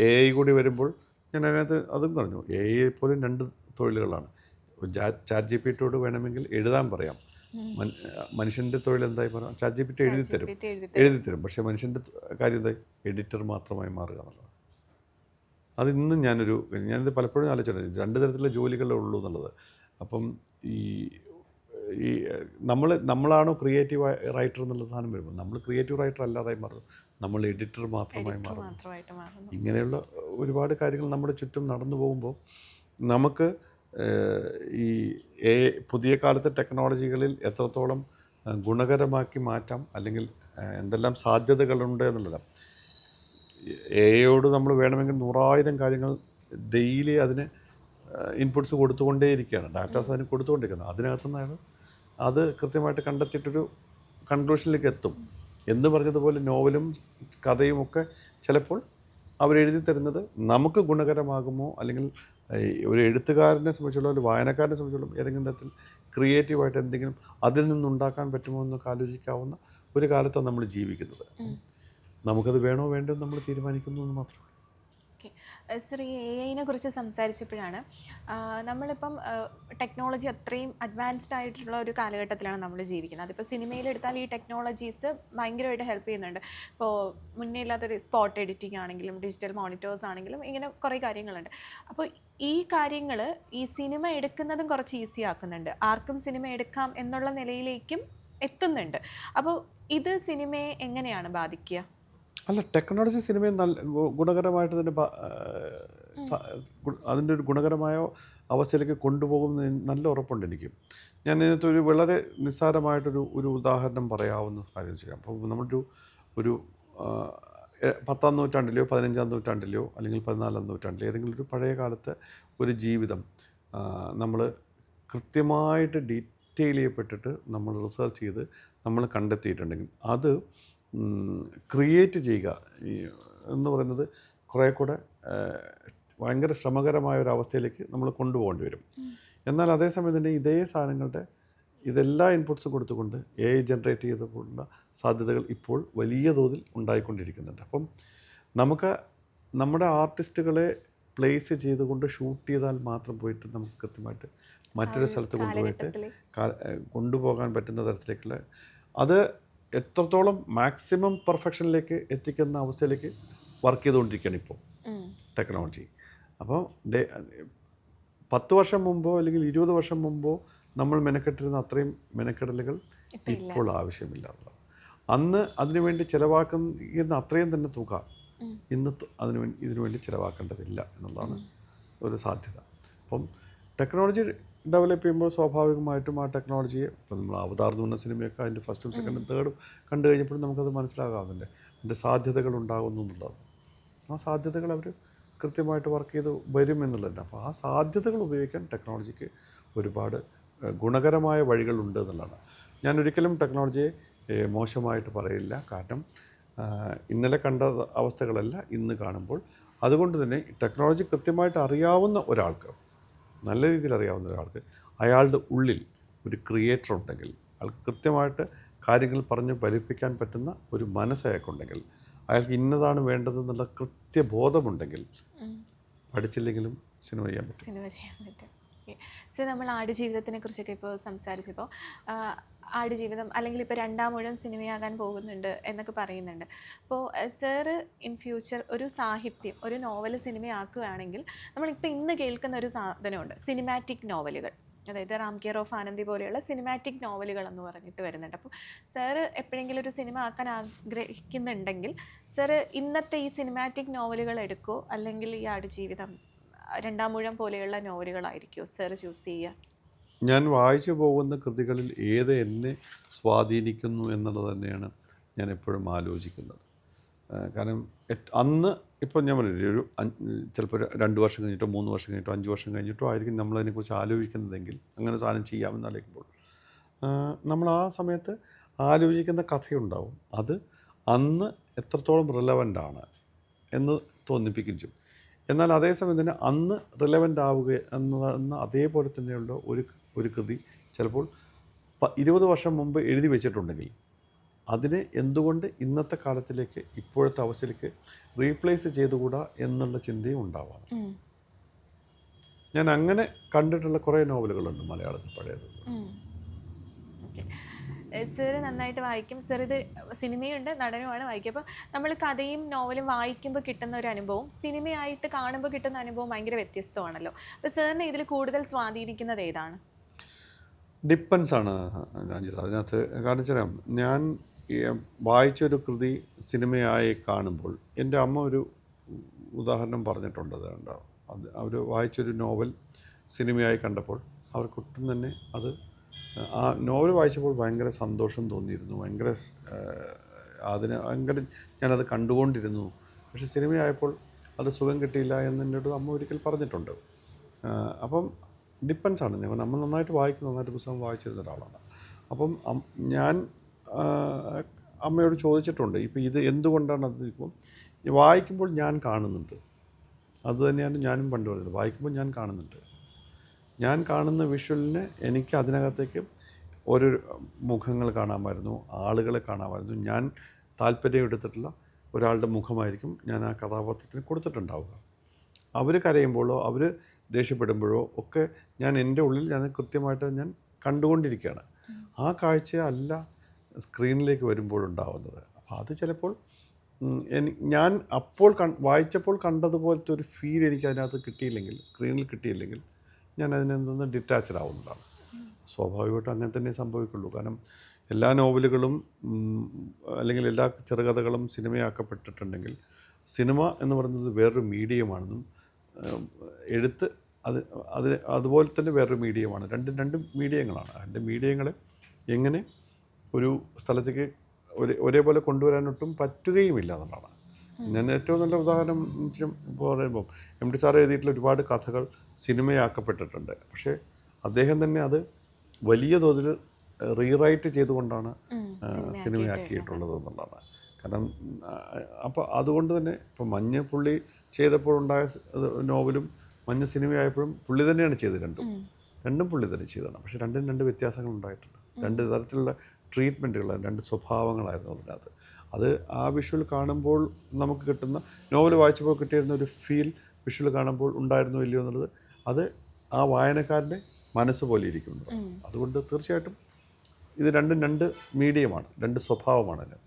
AI കൂടി വരുമ്പോൾ ഞാൻ അതിനകത്ത് അതും പറഞ്ഞു, AI പോലും 2 തൊഴിലുകളാണ്. ചാറ്റ് GPT വേണമെങ്കിൽ എഴുതാൻ പറയാം. മനുഷ്യൻ്റെ തൊഴിൽ എന്തായി പറയാം, ചാറ്റ് GPT എഴുതി തരും. പക്ഷേ മനുഷ്യൻ്റെ കാര്യം എന്തായി, എഡിറ്റർ മാത്രമായി മാറുക എന്നുള്ളതാണ്. അതിന്നും ഞാനിത് പലപ്പോഴും ആലോചിച്ചിട്ടുണ്ട്. 2 തരത്തിലുള്ള ജോലികളേ ഉള്ളൂ എന്നുള്ളത്. അപ്പം ഈ നമ്മളാണോ ക്രിയേറ്റീവ് റൈറ്റർ എന്നുള്ള സാധനം വരുമ്പോൾ നമ്മൾ ക്രിയേറ്റീവ് റൈറ്റർ അല്ലാതായി മാറുന്നു, നമ്മൾ എഡിറ്റർ മാത്രമായി മാറുന്നു. ഇങ്ങനെയുള്ള ഒരുപാട് കാര്യങ്ങൾ നമ്മുടെ ചുറ്റും നടന്നു പോകുമ്പോൾ നമുക്ക് ഈ പുതിയ കാലത്തെ ടെക്നോളജികളിൽ എത്രത്തോളം ഗുണകരമാക്കി മാറ്റാം, അല്ലെങ്കിൽ എന്തെല്ലാം സാധ്യതകളുണ്ട് എന്നുള്ളതാണ്. AI നമ്മൾ വേണമെങ്കിൽ 100,000 കാര്യങ്ങൾ ഡെയിലി അതിന് ഇൻപുട്സ് കൊടുത്തുകൊണ്ടേയിരിക്കുകയാണ്, ഡാറ്റാസ് അതിന് കൊടുത്തുകൊണ്ടിരിക്കുന്നത്. അതിനകത്തുനിന്നാണ് അത് കൃത്യമായിട്ട് കണ്ടെത്തിയിട്ടൊരു കൺക്ലൂഷനിലേക്ക് എത്തും. എന്ന് പറഞ്ഞതുപോലെ നോവലും കഥയും ഒക്കെ ചിലപ്പോൾ അവരെഴുതി തരുന്നത് നമുക്ക് ഗുണകരമാകുമോ, അല്ലെങ്കിൽ ഒരു എഴുത്തുകാരനെ സംബന്ധിച്ചുള്ള ഒരു വായനക്കാരനെ സംബന്ധിച്ചുള്ള ഏതെങ്കിലും തരത്തിൽ ക്രിയേറ്റീവായിട്ട് എന്തെങ്കിലും അതിൽ നിന്നുണ്ടാക്കാൻ പറ്റുമോ എന്നൊക്കെ ആലോചിക്കാവുന്ന ഒരു കാലത്താണ് നമ്മൾ ജീവിക്കുന്നത്. നമുക്കത് വേണോ വേണ്ടോ നമ്മൾ തീരുമാനിക്കുന്നു എന്ന് മാത്രമേ. സർ, ഈ AI കുറിച്ച് സംസാരിച്ചപ്പോഴാണ് നമ്മളിപ്പം ടെക്നോളജി അത്രയും അഡ്വാൻസ്ഡ് ആയിട്ടുള്ള ഒരു കാലഘട്ടത്തിലാണ് നമ്മൾ ജീവിക്കുന്നത്. അതിപ്പോൾ സിനിമയിലെടുത്താൽ ഈ ടെക്നോളജീസ് ഭയങ്കരമായിട്ട് ഹെൽപ്പ് ചെയ്യുന്നുണ്ട്. ഇപ്പോൾ മുന്നേ ഇല്ലാത്തൊരു സ്പോട്ട് എഡിറ്റിംഗ് ആണെങ്കിലും ഡിജിറ്റൽ മോണിറ്റേഴ്സ് ആണെങ്കിലും ഇങ്ങനെ കുറേ കാര്യങ്ങളുണ്ട്. അപ്പോൾ ഈ കാര്യങ്ങൾ ഈ സിനിമ എടുക്കുന്നതും കുറച്ച് ഈസി ആക്കുന്നുണ്ട്, ആർക്കും സിനിമ എടുക്കാം എന്നുള്ള നിലയിലേക്കും എത്തുന്നുണ്ട്. അപ്പോൾ ഇത് സിനിമയെ എങ്ങനെയാണ് ബാധിക്കുക? അല്ല, ടെക്നോളജി സിനിമയെ നല്ല ഗുണകരമായിട്ട് തന്നെ അതിൻ്റെ ഒരു ഗുണകരമായ അവസ്ഥയിലേക്ക് കൊണ്ടുപോകുന്ന നല്ല ഉറപ്പുണ്ട് എനിക്ക്. ഞാൻ ഇതിനകത്ത് ഒരു വളരെ നിസ്സാരമായിട്ടൊരു ഉദാഹരണം പറയാവുന്ന കാര്യം ചെയ്യാം. അപ്പോൾ നമ്മളൊരു ഒരു 10-ാം നൂറ്റാണ്ടിലെയോ 15-ാം നൂറ്റാണ്ടിലെയോ അല്ലെങ്കിൽ 14-ാം നൂറ്റാണ്ടിലെയോ ഏതെങ്കിലും ഒരു പഴയ കാലത്തെ ഒരു ജീവിതം നമ്മൾ കൃത്യമായിട്ട് ഡീറ്റെയിൽ ചെയ്യപ്പെട്ടിട്ട് നമ്മൾ റിസർച്ച് ചെയ്ത് നമ്മൾ കണ്ടെത്തിയിട്ടുണ്ടെങ്കിൽ അത് ക്രിയേറ്റ് ചെയ്യുക എന്ന് പറയുന്നത് കുറേ കൂടെ ഭയങ്കര ശ്രമകരമായ ഒരു അവസ്ഥയിലേക്ക് നമ്മൾ കൊണ്ടുപോകേണ്ടി വരും. എന്നാൽ അതേസമയം തന്നെ ഇതേ സാധനങ്ങളുടെ ഇതെല്ലാ ഇൻപുട്സും കൊടുത്തുകൊണ്ട് AI ജനറേറ്റ് ചെയ്തപ്പോഴുള്ള സാധ്യതകൾ ഇപ്പോൾ വലിയ തോതിൽ ഉണ്ടായിക്കൊണ്ടിരിക്കുന്നുണ്ട്. അപ്പം നമുക്ക് നമ്മുടെ ആർട്ടിസ്റ്റുകളെ പ്ലേസ് ചെയ്തുകൊണ്ട് ഷൂട്ട് ചെയ്താൽ മാത്രം പോയിട്ട് നമുക്ക് കൃത്യമായിട്ട് മറ്റൊരു സ്ഥലത്ത് കൊണ്ടുപോകാൻ പറ്റുന്ന തരത്തിലേക്കുള്ള അത് എത്രത്തോളം മാക്സിമം പെർഫെക്ഷനിലേക്ക് എത്തിക്കുന്ന അവസ്ഥയിലേക്ക് വർക്ക് ചെയ്തുകൊണ്ടിരിക്കുകയാണ് ഇപ്പോൾ ടെക്നോളജി. അപ്പോൾ 10 വർഷം മുമ്പോ അല്ലെങ്കിൽ 20 വർഷം മുമ്പോ നമ്മൾ മെനക്കെട്ടിരുന്ന അത്രയും മെനക്കെടലുകൾ ഇപ്പോൾ ആവശ്യമില്ല. അന്ന് അതിനുവേണ്ടി ചിലവാക്കുന്ന അത്രയും തന്നെ തുക ഇന്ന് ഇതിനു വേണ്ടി ചിലവാക്കേണ്ടതില്ല എന്നുള്ളതാണ് ഒരു സാധ്യത. അപ്പം ടെക്നോളജി ഡെവലപ്പ് ചെയ്യുമ്പോൾ സ്വാഭാവികമായിട്ടും ആ ടെക്നോളജിയെ ഇപ്പം നമ്മൾ അവതാർ എന്ന് പറഞ്ഞ സിനിമയൊക്കെ അതിൻ്റെ ഫസ്റ്റും സെക്കൻഡും തേർഡും കണ്ടു കഴിഞ്ഞപ്പോഴും നമുക്കത് മനസ്സിലാകാവുന്നില്ലേ അതിൻ്റെ സാധ്യതകൾ ഉണ്ടാകുന്നു എന്നുള്ളത്. ആ സാധ്യതകൾ അവർ കൃത്യമായിട്ട് വർക്ക് ചെയ്ത് വരും എന്നുള്ളതന്നെ. അപ്പോൾ ആ സാധ്യതകൾ ഉപയോഗിക്കാൻ ടെക്നോളജിക്ക് ഒരുപാട് ഗുണകരമായ വഴികളുണ്ട് എന്നുള്ളതാണ്. ഞാനൊരിക്കലും ടെക്നോളജിയെ മോശമായിട്ട് പറയില്ല. കാരണം ഇന്നലെ കണ്ട അവസ്ഥകളല്ല ഇന്ന് കാണുമ്പോൾ. അതുകൊണ്ട് തന്നെ ടെക്നോളജി കൃത്യമായിട്ട് അറിയാവുന്ന ഒരാൾക്ക്, നല്ല രീതിയിൽ അറിയാവുന്ന ഒരാൾക്ക്, അയാളുടെ ഉള്ളിൽ ഒരു ക്രിയേറ്റർ ഉണ്ടെങ്കിൽ, അയാൾക്ക് കൃത്യമായിട്ട് കാര്യങ്ങൾ പറഞ്ഞ് ഫലിപ്പിക്കാൻ പറ്റുന്ന ഒരു മനസ്സയാൾക്കുണ്ടെങ്കിൽ, അയാൾക്ക് ഇന്നതാണ് വേണ്ടതെന്നുള്ള കൃത്യബോധമുണ്ടെങ്കിൽ പഠിച്ചില്ലെങ്കിലും സിനിമ ചെയ്യാൻ പറ്റും. സോ നമ്മൾ ആടുജീവിതത്തിനെ കുറിച്ചൊക്കെ ഇപ്പോൾ സംസാരിച്ചപ്പോൾ ആടുജീവിതം അല്ലെങ്കിൽ ഇപ്പോൾ 2-ാം ഊഴം സിനിമയാകാൻ പോകുന്നുണ്ട് എന്നൊക്കെ പറയുന്നുണ്ട്. അപ്പോൾ സാറ് ഇൻ ഫ്യൂച്ചർ ഒരു സാഹിത്യം, ഒരു നോവൽ സിനിമയാക്കുകയാണെങ്കിൽ നമ്മളിപ്പോൾ ഇന്ന് കേൾക്കുന്ന ഒരു സാധനമുണ്ട്, സിനിമാറ്റിക് നോവലുകൾ. അതായത് റാം കെയർ ഓഫ് ആനന്ദി പോലെയുള്ള സിനിമാറ്റിക് നോവലുകൾ എന്ന് പറഞ്ഞിട്ട് വരുന്നുണ്ട്. അപ്പോൾ സാറ് എപ്പോഴെങ്കിലും ഒരു സിനിമ ആക്കാൻ ആഗ്രഹിക്കുന്നുണ്ടെങ്കിൽ സാറ് ഇന്നത്തെ ഈ സിനിമാറ്റിക് നോവലുകൾ എടുക്കുമോ, അല്ലെങ്കിൽ ഈ ആടുജീവിതം 2-ാം ഊഴം പോലെയുള്ള നോവലുകളായിരിക്കുമോ സാറ് ചൂസ് ചെയ്യുക? ഞാൻ വായിച്ചു പോകുന്ന കൃതികളിൽ ഏത് എന്നെ സ്വാധീനിക്കുന്നു എന്നുള്ളത് തന്നെയാണ് ഞാൻ എപ്പോഴും ആലോചിക്കുന്നത്. കാരണം അന്ന് ഇപ്പോൾ ഞാൻ പറഞ്ഞില്ലേ, ഒരു ചിലപ്പോൾ 2 വർഷം കഴിഞ്ഞിട്ടോ 3 വർഷം കഴിഞ്ഞിട്ടോ 5 വർഷം കഴിഞ്ഞിട്ടോ ആയിരിക്കും നമ്മളതിനെക്കുറിച്ച് ആലോചിക്കുന്നതെങ്കിൽ, അങ്ങനെ സാധനം ചെയ്യാമെന്ന് ആലോചിക്കുമ്പോൾ നമ്മൾ ആ സമയത്ത് ആലോചിക്കുന്ന കഥയുണ്ടാവും. അത് അന്ന് എത്രത്തോളം റിലവൻ്റ് ആണ് എന്ന് തോന്നിപ്പിക്കും ചെയ്യും. എന്നാൽ അതേസമയം തന്നെ അന്ന് റിലവൻ്റ് ആവുക എന്ന അതേപോലെ തന്നെയുള്ള ഒരു കൃതി ചിലപ്പോൾ 20 വർഷം മുമ്പ് എഴുതി വെച്ചിട്ടുണ്ടെങ്കിൽ അതിനെ എന്തുകൊണ്ട് ഇന്നത്തെ കാലത്തിലേക്ക്, ഇപ്പോഴത്തെ അവസ്ഥയിലേക്ക് റീപ്ലേസ് ചെയ്തുകൂടാ എന്നുള്ള ചിന്തയും ഉണ്ടാവാം. ഞാൻ അങ്ങനെ കണ്ടിട്ടുള്ള കുറേ നോവലുകളുണ്ട് മലയാളത്തിൽ പഴയത്. സാറ് നന്നായിട്ട് വായിക്കും. സാർ ഇത് സിനിമയുണ്ട്, നടനുമാണ് വായിക്കുക. അപ്പോൾ നമ്മൾ കഥയും നോവലും വായിക്കുമ്പോൾ കിട്ടുന്ന ഒരു അനുഭവം സിനിമയായിട്ട് കാണുമ്പോൾ കിട്ടുന്ന അനുഭവം ഭയങ്കര വ്യത്യസ്തമാണല്ലോ. അപ്പോൾ സാറിനെ ഇതിൽ കൂടുതൽ സ്വാധീനിക്കുന്നത് ഏതാണ്? ഡിപ്പെൻസ് ആണ് രഞ്ജിത്ത്. അതിനകത്ത് കാരണം വെച്ചാൽ ഞാൻ വായിച്ചൊരു കൃതി സിനിമയായി കാണുമ്പോൾ എൻ്റെ അമ്മ ഒരു ഉദാഹരണം പറഞ്ഞിട്ടുണ്ട്. അതുകൊണ്ടാണ് അവർ വായിച്ചൊരു നോവൽ സിനിമയായി കണ്ടപ്പോൾ അവർക്കൊട്ടും തന്നെ ആ നോവൽ വായിച്ചപ്പോൾ ഭയങ്കര സന്തോഷം തോന്നിയിരുന്നു, ഭയങ്കര ഞാനത് കണ്ടുകൊണ്ടിരുന്നു. പക്ഷെ സിനിമയായപ്പോൾ അത് സുഖം കിട്ടിയില്ല എന്നോട് അമ്മ ഒരിക്കൽ പറഞ്ഞിട്ടുണ്ട്. അപ്പം ഡിപ്പെൻസാണ്. നമ്മൾ നന്നായിട്ട് വായിക്കും, നന്നായിട്ട് പുസ്തകം വായിച്ചിരുന്ന ഒരാളാണ്. അപ്പം ഞാൻ അമ്മയോട് ചോദിച്ചിട്ടുണ്ട്, ഇപ്പോൾ ഇത് എന്തുകൊണ്ടാണ് അത്. ഇപ്പം വായിക്കുമ്പോൾ ഞാൻ കാണുന്നുണ്ട്, അതുതന്നെയാണ് ഞാനും പണ്ട് പറയുന്നത്. വായിക്കുമ്പോൾ ഞാൻ കാണുന്നുണ്ട്, ഞാൻ കാണുന്ന വിഷ്വലിന് എനിക്ക് അതിനകത്തേക്ക് ഓരോ മുഖങ്ങൾ കാണാമായിരുന്നു, ആളുകളെ കാണാമായിരുന്നു. ഞാൻ താല്പര്യം എടുത്തിട്ടുള്ള ഒരാളുടെ മുഖമായിരിക്കും ഞാൻ ആ കഥാപാത്രത്തിന് കൊടുത്തിട്ടുണ്ടാവുക. അവർ കരയുമ്പോഴോ അവർ ദേഷ്യപ്പെടുമ്പോഴോ ഒക്കെ ഞാൻ എൻ്റെ ഉള്ളിൽ ഞാൻ കൃത്യമായിട്ട് ഞാൻ കണ്ടുകൊണ്ടിരിക്കുകയാണ്. ആ കാഴ്ച അല്ല സ്ക്രീനിലേക്ക് വരുമ്പോഴുണ്ടാവുന്നത്. അപ്പോൾ അത് ചിലപ്പോൾ ഞാൻ അപ്പോൾ വായിച്ചപ്പോൾ കണ്ടതുപോലത്തെ ഒരു ഫീൽ എനിക്ക് അതിനകത്ത് കിട്ടിയില്ലെങ്കിൽ, സ്ക്രീനിൽ കിട്ടിയില്ലെങ്കിൽ ഞാൻ അതിൽ നിന്ന് ഡിറ്റാച്ച്ഡ് ആവുന്നതാണ്. സ്വാഭാവികമായിട്ടും അങ്ങനെ തന്നെ സംഭവിക്കുള്ളൂ. കാരണം എല്ലാ നോവലുകളും അല്ലെങ്കിൽ എല്ലാ ചെറുകഥകളും സിനിമയാക്കപ്പെട്ടിട്ടുണ്ടെങ്കിൽ സിനിമ എന്ന് പറയുന്നത് വേറൊരു മീഡിയമാണെന്നും എഴുത്ത് അതുപോലെ തന്നെ വേറൊരു മീഡിയമാണ്. രണ്ട് മീഡിയങ്ങളാണ്. രണ്ട് മീഡിയങ്ങളെ എങ്ങനെ ഒരു സ്ഥലത്തേക്ക് ഒരേപോലെ കൊണ്ടുവരാനൊട്ടും പറ്റുകയുമില്ല എന്നുള്ളതാണ്. ഞാൻ ഏറ്റവും നല്ല ഉദാഹരണം ഇപ്പോൾ പറയുമ്പോൾ MT സാർ എഴുതിയിട്ടുള്ള ഒരുപാട് കഥകൾ സിനിമയാക്കപ്പെട്ടിട്ടുണ്ട്. പക്ഷേ അദ്ദേഹം തന്നെ അത് വലിയ തോതിൽ റീറൈറ്റ് ചെയ്തുകൊണ്ടാണ് സിനിമയാക്കിയിട്ടുള്ളത് എന്നുള്ളതാണ്. കാരണം അപ്പോൾ അതുകൊണ്ട് തന്നെ ഇപ്പോൾ മഞ്ഞപ്പുള്ളി ചെയ്തപ്പോഴുണ്ടായ നോവലും മഞ്ഞ സിനിമയായപ്പോഴും പുള്ളി തന്നെയാണ് ചെയ്തത്. രണ്ടും പുള്ളി തന്നെ ചെയ്തതാണ്. പക്ഷേ രണ്ടും രണ്ട് വ്യത്യാസങ്ങൾ ഉണ്ടായിട്ടുണ്ട്. രണ്ട് തരത്തിലുള്ള ട്രീറ്റ്മെൻറ്റുകൾ, രണ്ട് സ്വഭാവങ്ങളായിരുന്നു അതിനകത്ത്. അത് ആ വിഷ്വൽ കാണുമ്പോൾ നമുക്ക് കിട്ടുന്ന, നോവൽ വായിച്ചപ്പോൾ കിട്ടിയിരുന്ന ഒരു ഫീൽ വിഷ്വൽ കാണുമ്പോൾ ഉണ്ടായിരുന്നോ ഇല്ലയോ എന്നുള്ളത് അത് ആ വായനക്കാരൻ്റെ മനസ്സ് പോലെ ഇരിക്കുന്നത്. അതുകൊണ്ട് തീർച്ചയായിട്ടും ഇത് രണ്ടും രണ്ട് മീഡിയമാണ്, രണ്ട് സ്വഭാവമാണ് അതിന്.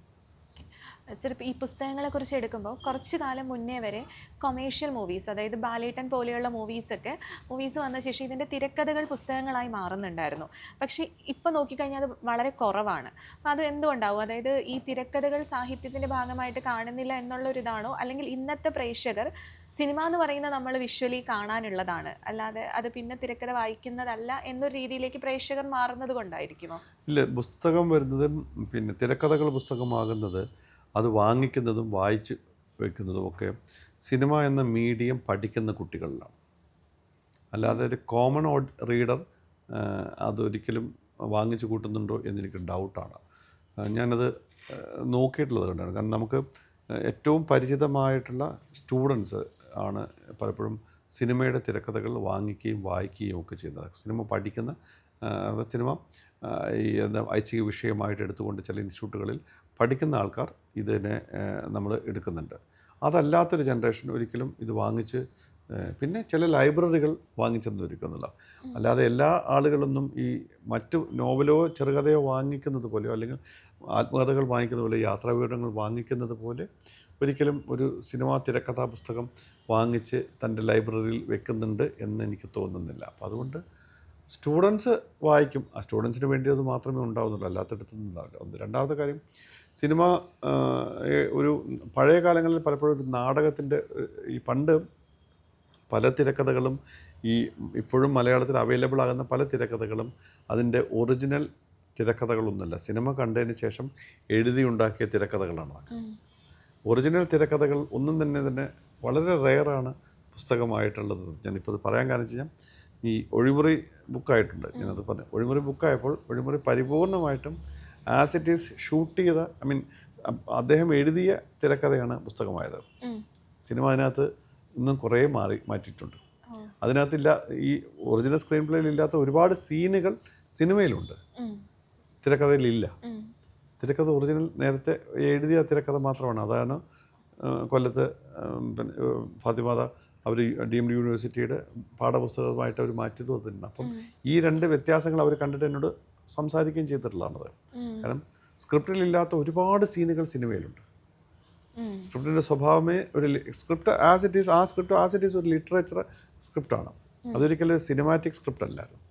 സർ, ഈ പുസ്തകങ്ങളെക്കുറിച്ച് എടുക്കുമ്പോൾ കുറച്ച് കാലം മുന്നേ വരെ കൊമേഴ്ഷ്യൽ മൂവീസ്, അതായത് ബാലേട്ടൻ പോലെയുള്ള മൂവീസ് വന്ന ശേഷം ഇതിൻ്റെ തിരക്കഥകൾ പുസ്തകങ്ങളായി മാറുന്നുണ്ടായിരുന്നു. പക്ഷേ ഇപ്പോൾ നോക്കിക്കഴിഞ്ഞാൽ അത് വളരെ കുറവാണ്. അപ്പോൾ അത് എന്തുകൊണ്ടാവും? അതായത് ഈ തിരക്കഥകൾ സാഹിത്യത്തിൻ്റെ ഭാഗമായിട്ട് കാണുന്നില്ല എന്നുള്ളൊരിതാണോ, അല്ലെങ്കിൽ ഇന്നത്തെ പ്രേക്ഷകർ സിനിമ എന്ന് പറയുന്നത് നമ്മൾ വിഷ്വലി കാണാനുള്ളതാണ്, അല്ലാതെ അത് പിന്നെ തിരക്കഥ വായിക്കുന്നതല്ല എന്നൊരു രീതിയിലേക്ക് പ്രേക്ഷകർ മാറുന്നത് കൊണ്ടായിരിക്കുമോ? ഇല്ല, പുസ്തകം വരുന്നതും പിന്നെ തിരക്കഥകൾ പുസ്തകമാകുന്നത് അത് വാങ്ങിക്കുന്നതും വായിച്ച് വയ്ക്കുന്നതും ഒക്കെ സിനിമ എന്ന മീഡിയം പഠിക്കുന്ന കുട്ടികളിലാണ്. അല്ലാതെ ഒരു കോമൺ റീഡർ അതൊരിക്കലും വാങ്ങിച്ചു കൂട്ടുന്നുണ്ടോ എന്നെനിക്ക് ഡൗട്ടാണ്. ഞാനത് നോക്കിയിട്ടുള്ളത് കൊണ്ടാണ്. കാരണം നമുക്ക് ഏറ്റവും പരിചിതമായിട്ടുള്ള സ്റ്റുഡൻസ് ആണ് പലപ്പോഴും സിനിമയുടെ തിരക്കഥകൾ വാങ്ങിക്കുകയും വായിക്കുകയും ഒക്കെ ചെയ്യുന്നത്. സിനിമ പഠിക്കുന്ന സിനിമ ഈ ഐച്ഛിക വിഷയമായിട്ട് എടുത്തുകൊണ്ട് ചില ഇൻസ്റ്റിറ്റ്യൂട്ടുകളിൽ പഠിക്കുന്ന ആൾക്കാർ ഇതിനെ നമ്മൾ എടുക്കുന്നുണ്ട്. അതല്ലാത്തൊരു ജനറേഷൻ ഒരിക്കലും ഇത് വാങ്ങിച്ച്, പിന്നെ ചില ലൈബ്രറികൾ വാങ്ങിച്ചെന്നൊരുക്കുന്നില്ല. അല്ലാതെ എല്ലാ ആളുകളൊന്നും ഈ മറ്റു നോവലോ ചെറുകഥയോ വാങ്ങിക്കുന്നത് പോലെയോ അല്ലെങ്കിൽ ആത്മകഥകൾ വാങ്ങിക്കുന്നത് പോലെ, യാത്രാവിവരങ്ങൾ വാങ്ങിക്കുന്നത് പോലെ ഒരിക്കലും ഒരു സിനിമാ തിരക്കഥാ പുസ്തകം വാങ്ങിച്ച് തൻ്റെ ലൈബ്രറിയിൽ വെക്കുന്നുണ്ട് എന്ന് എനിക്ക് തോന്നുന്നില്ല. അപ്പോൾ അതുകൊണ്ട് സ്റ്റുഡൻസ് വായിക്കും. ആ സ്റ്റുഡൻസിന് വേണ്ടി അത് മാത്രമേ ഉണ്ടാവുന്നുള്ളൂ, അല്ലാത്തടത്തൊന്നും ഉണ്ടാവില്ല. രണ്ടാമത്തെ കാര്യം, സിനിമ ഒരു പഴയ കാലങ്ങളിൽ പലപ്പോഴും ഒരു നാടകത്തിൻ്റെ ഈ പണ്ട് പല തിരക്കഥകളും ഈ ഇപ്പോഴും മലയാളത്തിൽ അവൈലബിൾ ആകുന്ന പല തിരക്കഥകളും അതിൻ്റെ ഒറിജിനൽ തിരക്കഥകളൊന്നുമല്ല, സിനിമ കണ്ടതിന് ശേഷം എഴുതിയുണ്ടാക്കിയ തിരക്കഥകളാണ്. ഒറിജിനൽ തിരക്കഥകൾ ഒന്നും തന്നെ വളരെ റെയറാണ് പുസ്തകമായിട്ടുള്ളത്. ഞാനിപ്പോൾ അത് പറയാൻ കാരണം വെച്ച് കഴിഞ്ഞാൽ, ഈ ഒഴിമുറി ബുക്കായിട്ടുണ്ട്. ഞാനത് പറഞ്ഞു, ഒഴിമുറി ബുക്കായപ്പോൾ ഒഴിമുറി പരിപൂർണമായിട്ടും ആസ് ഇറ്റ് ഈസ് ഷൂട്ട് ചെയ്ത, അദ്ദേഹം എഴുതിയ തിരക്കഥയാണ് പുസ്തകമായത്. സിനിമ അതിനകത്ത് ഇന്നും കുറേ മാറ്റിയിട്ടുണ്ട്. അതിനകത്തില്ല, ഈ ഒറിജിനൽ സ്ക്രീൻ പ്ലേയിൽ ഇല്ലാത്ത ഒരുപാട് സീനുകൾ സിനിമയിലുണ്ട്, തിരക്കഥയിലില്ല. തിരക്കഥ ഒറിജിനൽ നേരത്തെ എഴുതിയ തിരക്കഥ മാത്രമാണ്. അതാണ് കൊല്ലത്ത് ഫാത്തിമാത അവർ ഡീംഡ് യൂണിവേഴ്സിറ്റിയുടെ പാഠപുസ്തകമായിട്ട് അവർ മാറ്റിയതും അതുതന്നെ. അപ്പം ഈ രണ്ട് വ്യത്യാസങ്ങൾ അവർ കണ്ടിട്ട് എന്നോട് സംസാരിക്കുകയും ചെയ്തിട്ടുള്ളതാണത്. കാരണം സ്ക്രിപ്റ്റിലില്ലാത്ത ഒരുപാട് സീനുകൾ സിനിമയിലുണ്ട്. സ്ക്രിപ്റ്റിൻ്റെ സ്വഭാവമേ ഒരു സ്ക്രിപ്റ്റ് ആസ് ഇറ്റ് ഈസ്, ആ സ്ക്രിപ്റ്റ് ആസ് ഇറ്റ് ഈസ് ഒരു ലിറ്ററേച്ചർ സ്ക്രിപ്റ്റാണ്, അതൊരിക്കലും സിനിമാറ്റിക് സ്ക്രിപ്റ്റ് അല്ലായിരുന്നു.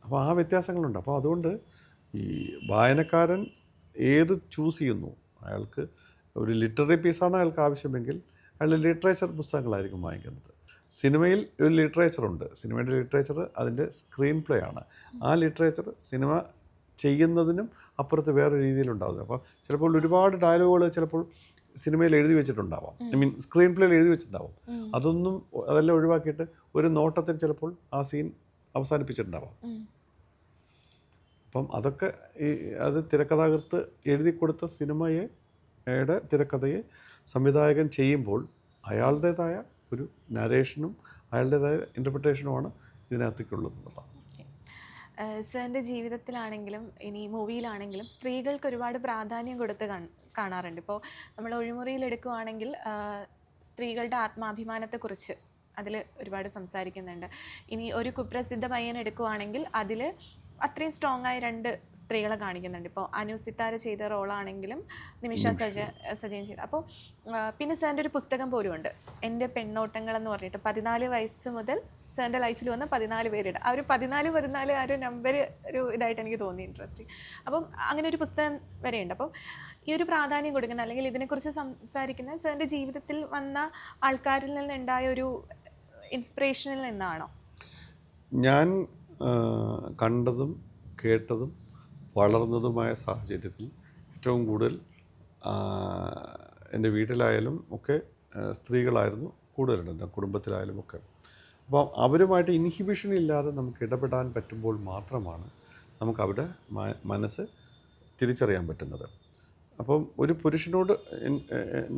അപ്പോൾ ആ വ്യത്യാസങ്ങളുണ്ട്. അപ്പോൾ അതുകൊണ്ട് ഈ വായനക്കാരൻ ഏത് ചൂസ് ചെയ്യുന്നു, അയാൾക്ക് ഒരു ലിറ്റററി പീസാണ് അയാൾക്ക് ആവശ്യമെങ്കിൽ അയാൾ ലിറ്ററേച്ചർ പുസ്തകങ്ങളായിരിക്കും വാങ്ങിക്കുന്നത്. സിനിമയിൽ ഒരു ലിറ്ററേച്ചറുണ്ട്, സിനിമയുടെ ലിറ്ററേച്ചർ അതിൻ്റെ സ്ക്രീൻ പ്ലേ ആണ്. ആ ലിറ്ററേച്ചർ സിനിമ ചെയ്യുന്നതിനും അപ്പുറത്ത് വേറെ രീതിയിലുണ്ടാകുന്നത്. അപ്പോൾ ചിലപ്പോൾ ഒരുപാട് ഡയലോഗുകൾ ചിലപ്പോൾ സിനിമയിൽ എഴുതി വെച്ചിട്ടുണ്ടാവാം, സ്ക്രീൻ പ്ലേയിൽ എഴുതി വെച്ചിട്ടുണ്ടാവും. അതെല്ലാം ഒഴിവാക്കിയിട്ട് ഒരു നോട്ടത്തിൽ ചിലപ്പോൾ ആ സീൻ അവസാനിപ്പിച്ചിട്ടുണ്ടാവാം. അപ്പം അതൊക്കെ അത് തിരക്കഥാകൃത്ത് എഴുതി കൊടുത്ത സിനിമയുടെ തിരക്കഥയെ സംവിധായകൻ ചെയ്യുമ്പോൾ അയാളുടേതായ ഒരു നരേഷനും അയാളുടേതായ ഇൻ്റർപ്രിട്ടേഷനുമാണ് ഇതിനകത്തേക്കുള്ളത് എന്നുള്ളതാണ്. സാറിൻ്റെ ജീവിതത്തിലാണെങ്കിലും ഇനി മൂവിയിലാണെങ്കിലും സ്ത്രീകൾക്ക് ഒരുപാട് പ്രാധാന്യം കൊടുത്ത് കാണാറുണ്ട്. ഇപ്പോൾ നമ്മൾ ഒഴിമുറിയിൽ എടുക്കുകയാണെങ്കിൽ സ്ത്രീകളുടെ ആത്മാഭിമാനത്തെക്കുറിച്ച് അതിൽ ഒരുപാട് സംസാരിക്കുന്നുണ്ട്. ഇനി ഒരു കുപ്രസിദ്ധ പയ്യൻ എടുക്കുകയാണെങ്കിൽ അതിൽ അത്രയും സ്ട്രോങ് ആയ രണ്ട് സ്ത്രീകളെ കാണിക്കുന്നുണ്ട്. ഇപ്പോൾ അനു സിത്താര ചെയ്ത റോളാണെങ്കിലും നിമിഷ സജയൻ ചെയ്ത. അപ്പോൾ പിന്നെ സാറിൻ്റെ ഒരു പുസ്തകം പോലും ഉണ്ട്, എൻ്റെ പെണ്ണോട്ടങ്ങൾ എന്ന് പറഞ്ഞിട്ട്. 14 വയസ്സ് മുതൽ സാറിൻ്റെ ലൈഫിൽ വന്ന 14 പേരുടെ ആ ഒരു 14 ആ ഒരു നമ്പർ ഒരു ഇതായിട്ട് എനിക്ക് തോന്നി ഇൻട്രസ്റ്റിംഗ്. അപ്പം അങ്ങനെ ഒരു പുസ്തകം വരെയുണ്ട്. അപ്പം ഈ ഒരു പ്രാധാന്യം കൊടുക്കുന്ന അല്ലെങ്കിൽ ഇതിനെക്കുറിച്ച് സംസാരിക്കുന്ന സാറിൻ്റെ ജീവിതത്തിൽ വന്ന ആൾക്കാരിൽ നിന്നുണ്ടായ ഒരു ഇൻസ്പിറേഷനിൽ നിന്നാണോ? ഞാൻ കണ്ടതും കേട്ടതും വളർന്നതുമായ സാഹചര്യത്തിൽ ഏറ്റവും കൂടുതൽ എൻ്റെ വീട്ടിലായാലും ഒക്കെ സ്ത്രീകളായിരുന്നു കൂടുതലുണ്ട്, എൻ്റെ കുടുംബത്തിലായാലും ഒക്കെ. അപ്പം അവരുമായിട്ട് ഇൻഹിബിഷൻ ഇല്ലാതെ നമുക്ക് ഇടപെടാൻ പറ്റുമ്പോൾ മാത്രമാണ് നമുക്ക് അവരുടെ മനസ്സ് തിരിച്ചറിയാൻ പറ്റുന്നത്. അപ്പം ഒരു പുരുഷനോട്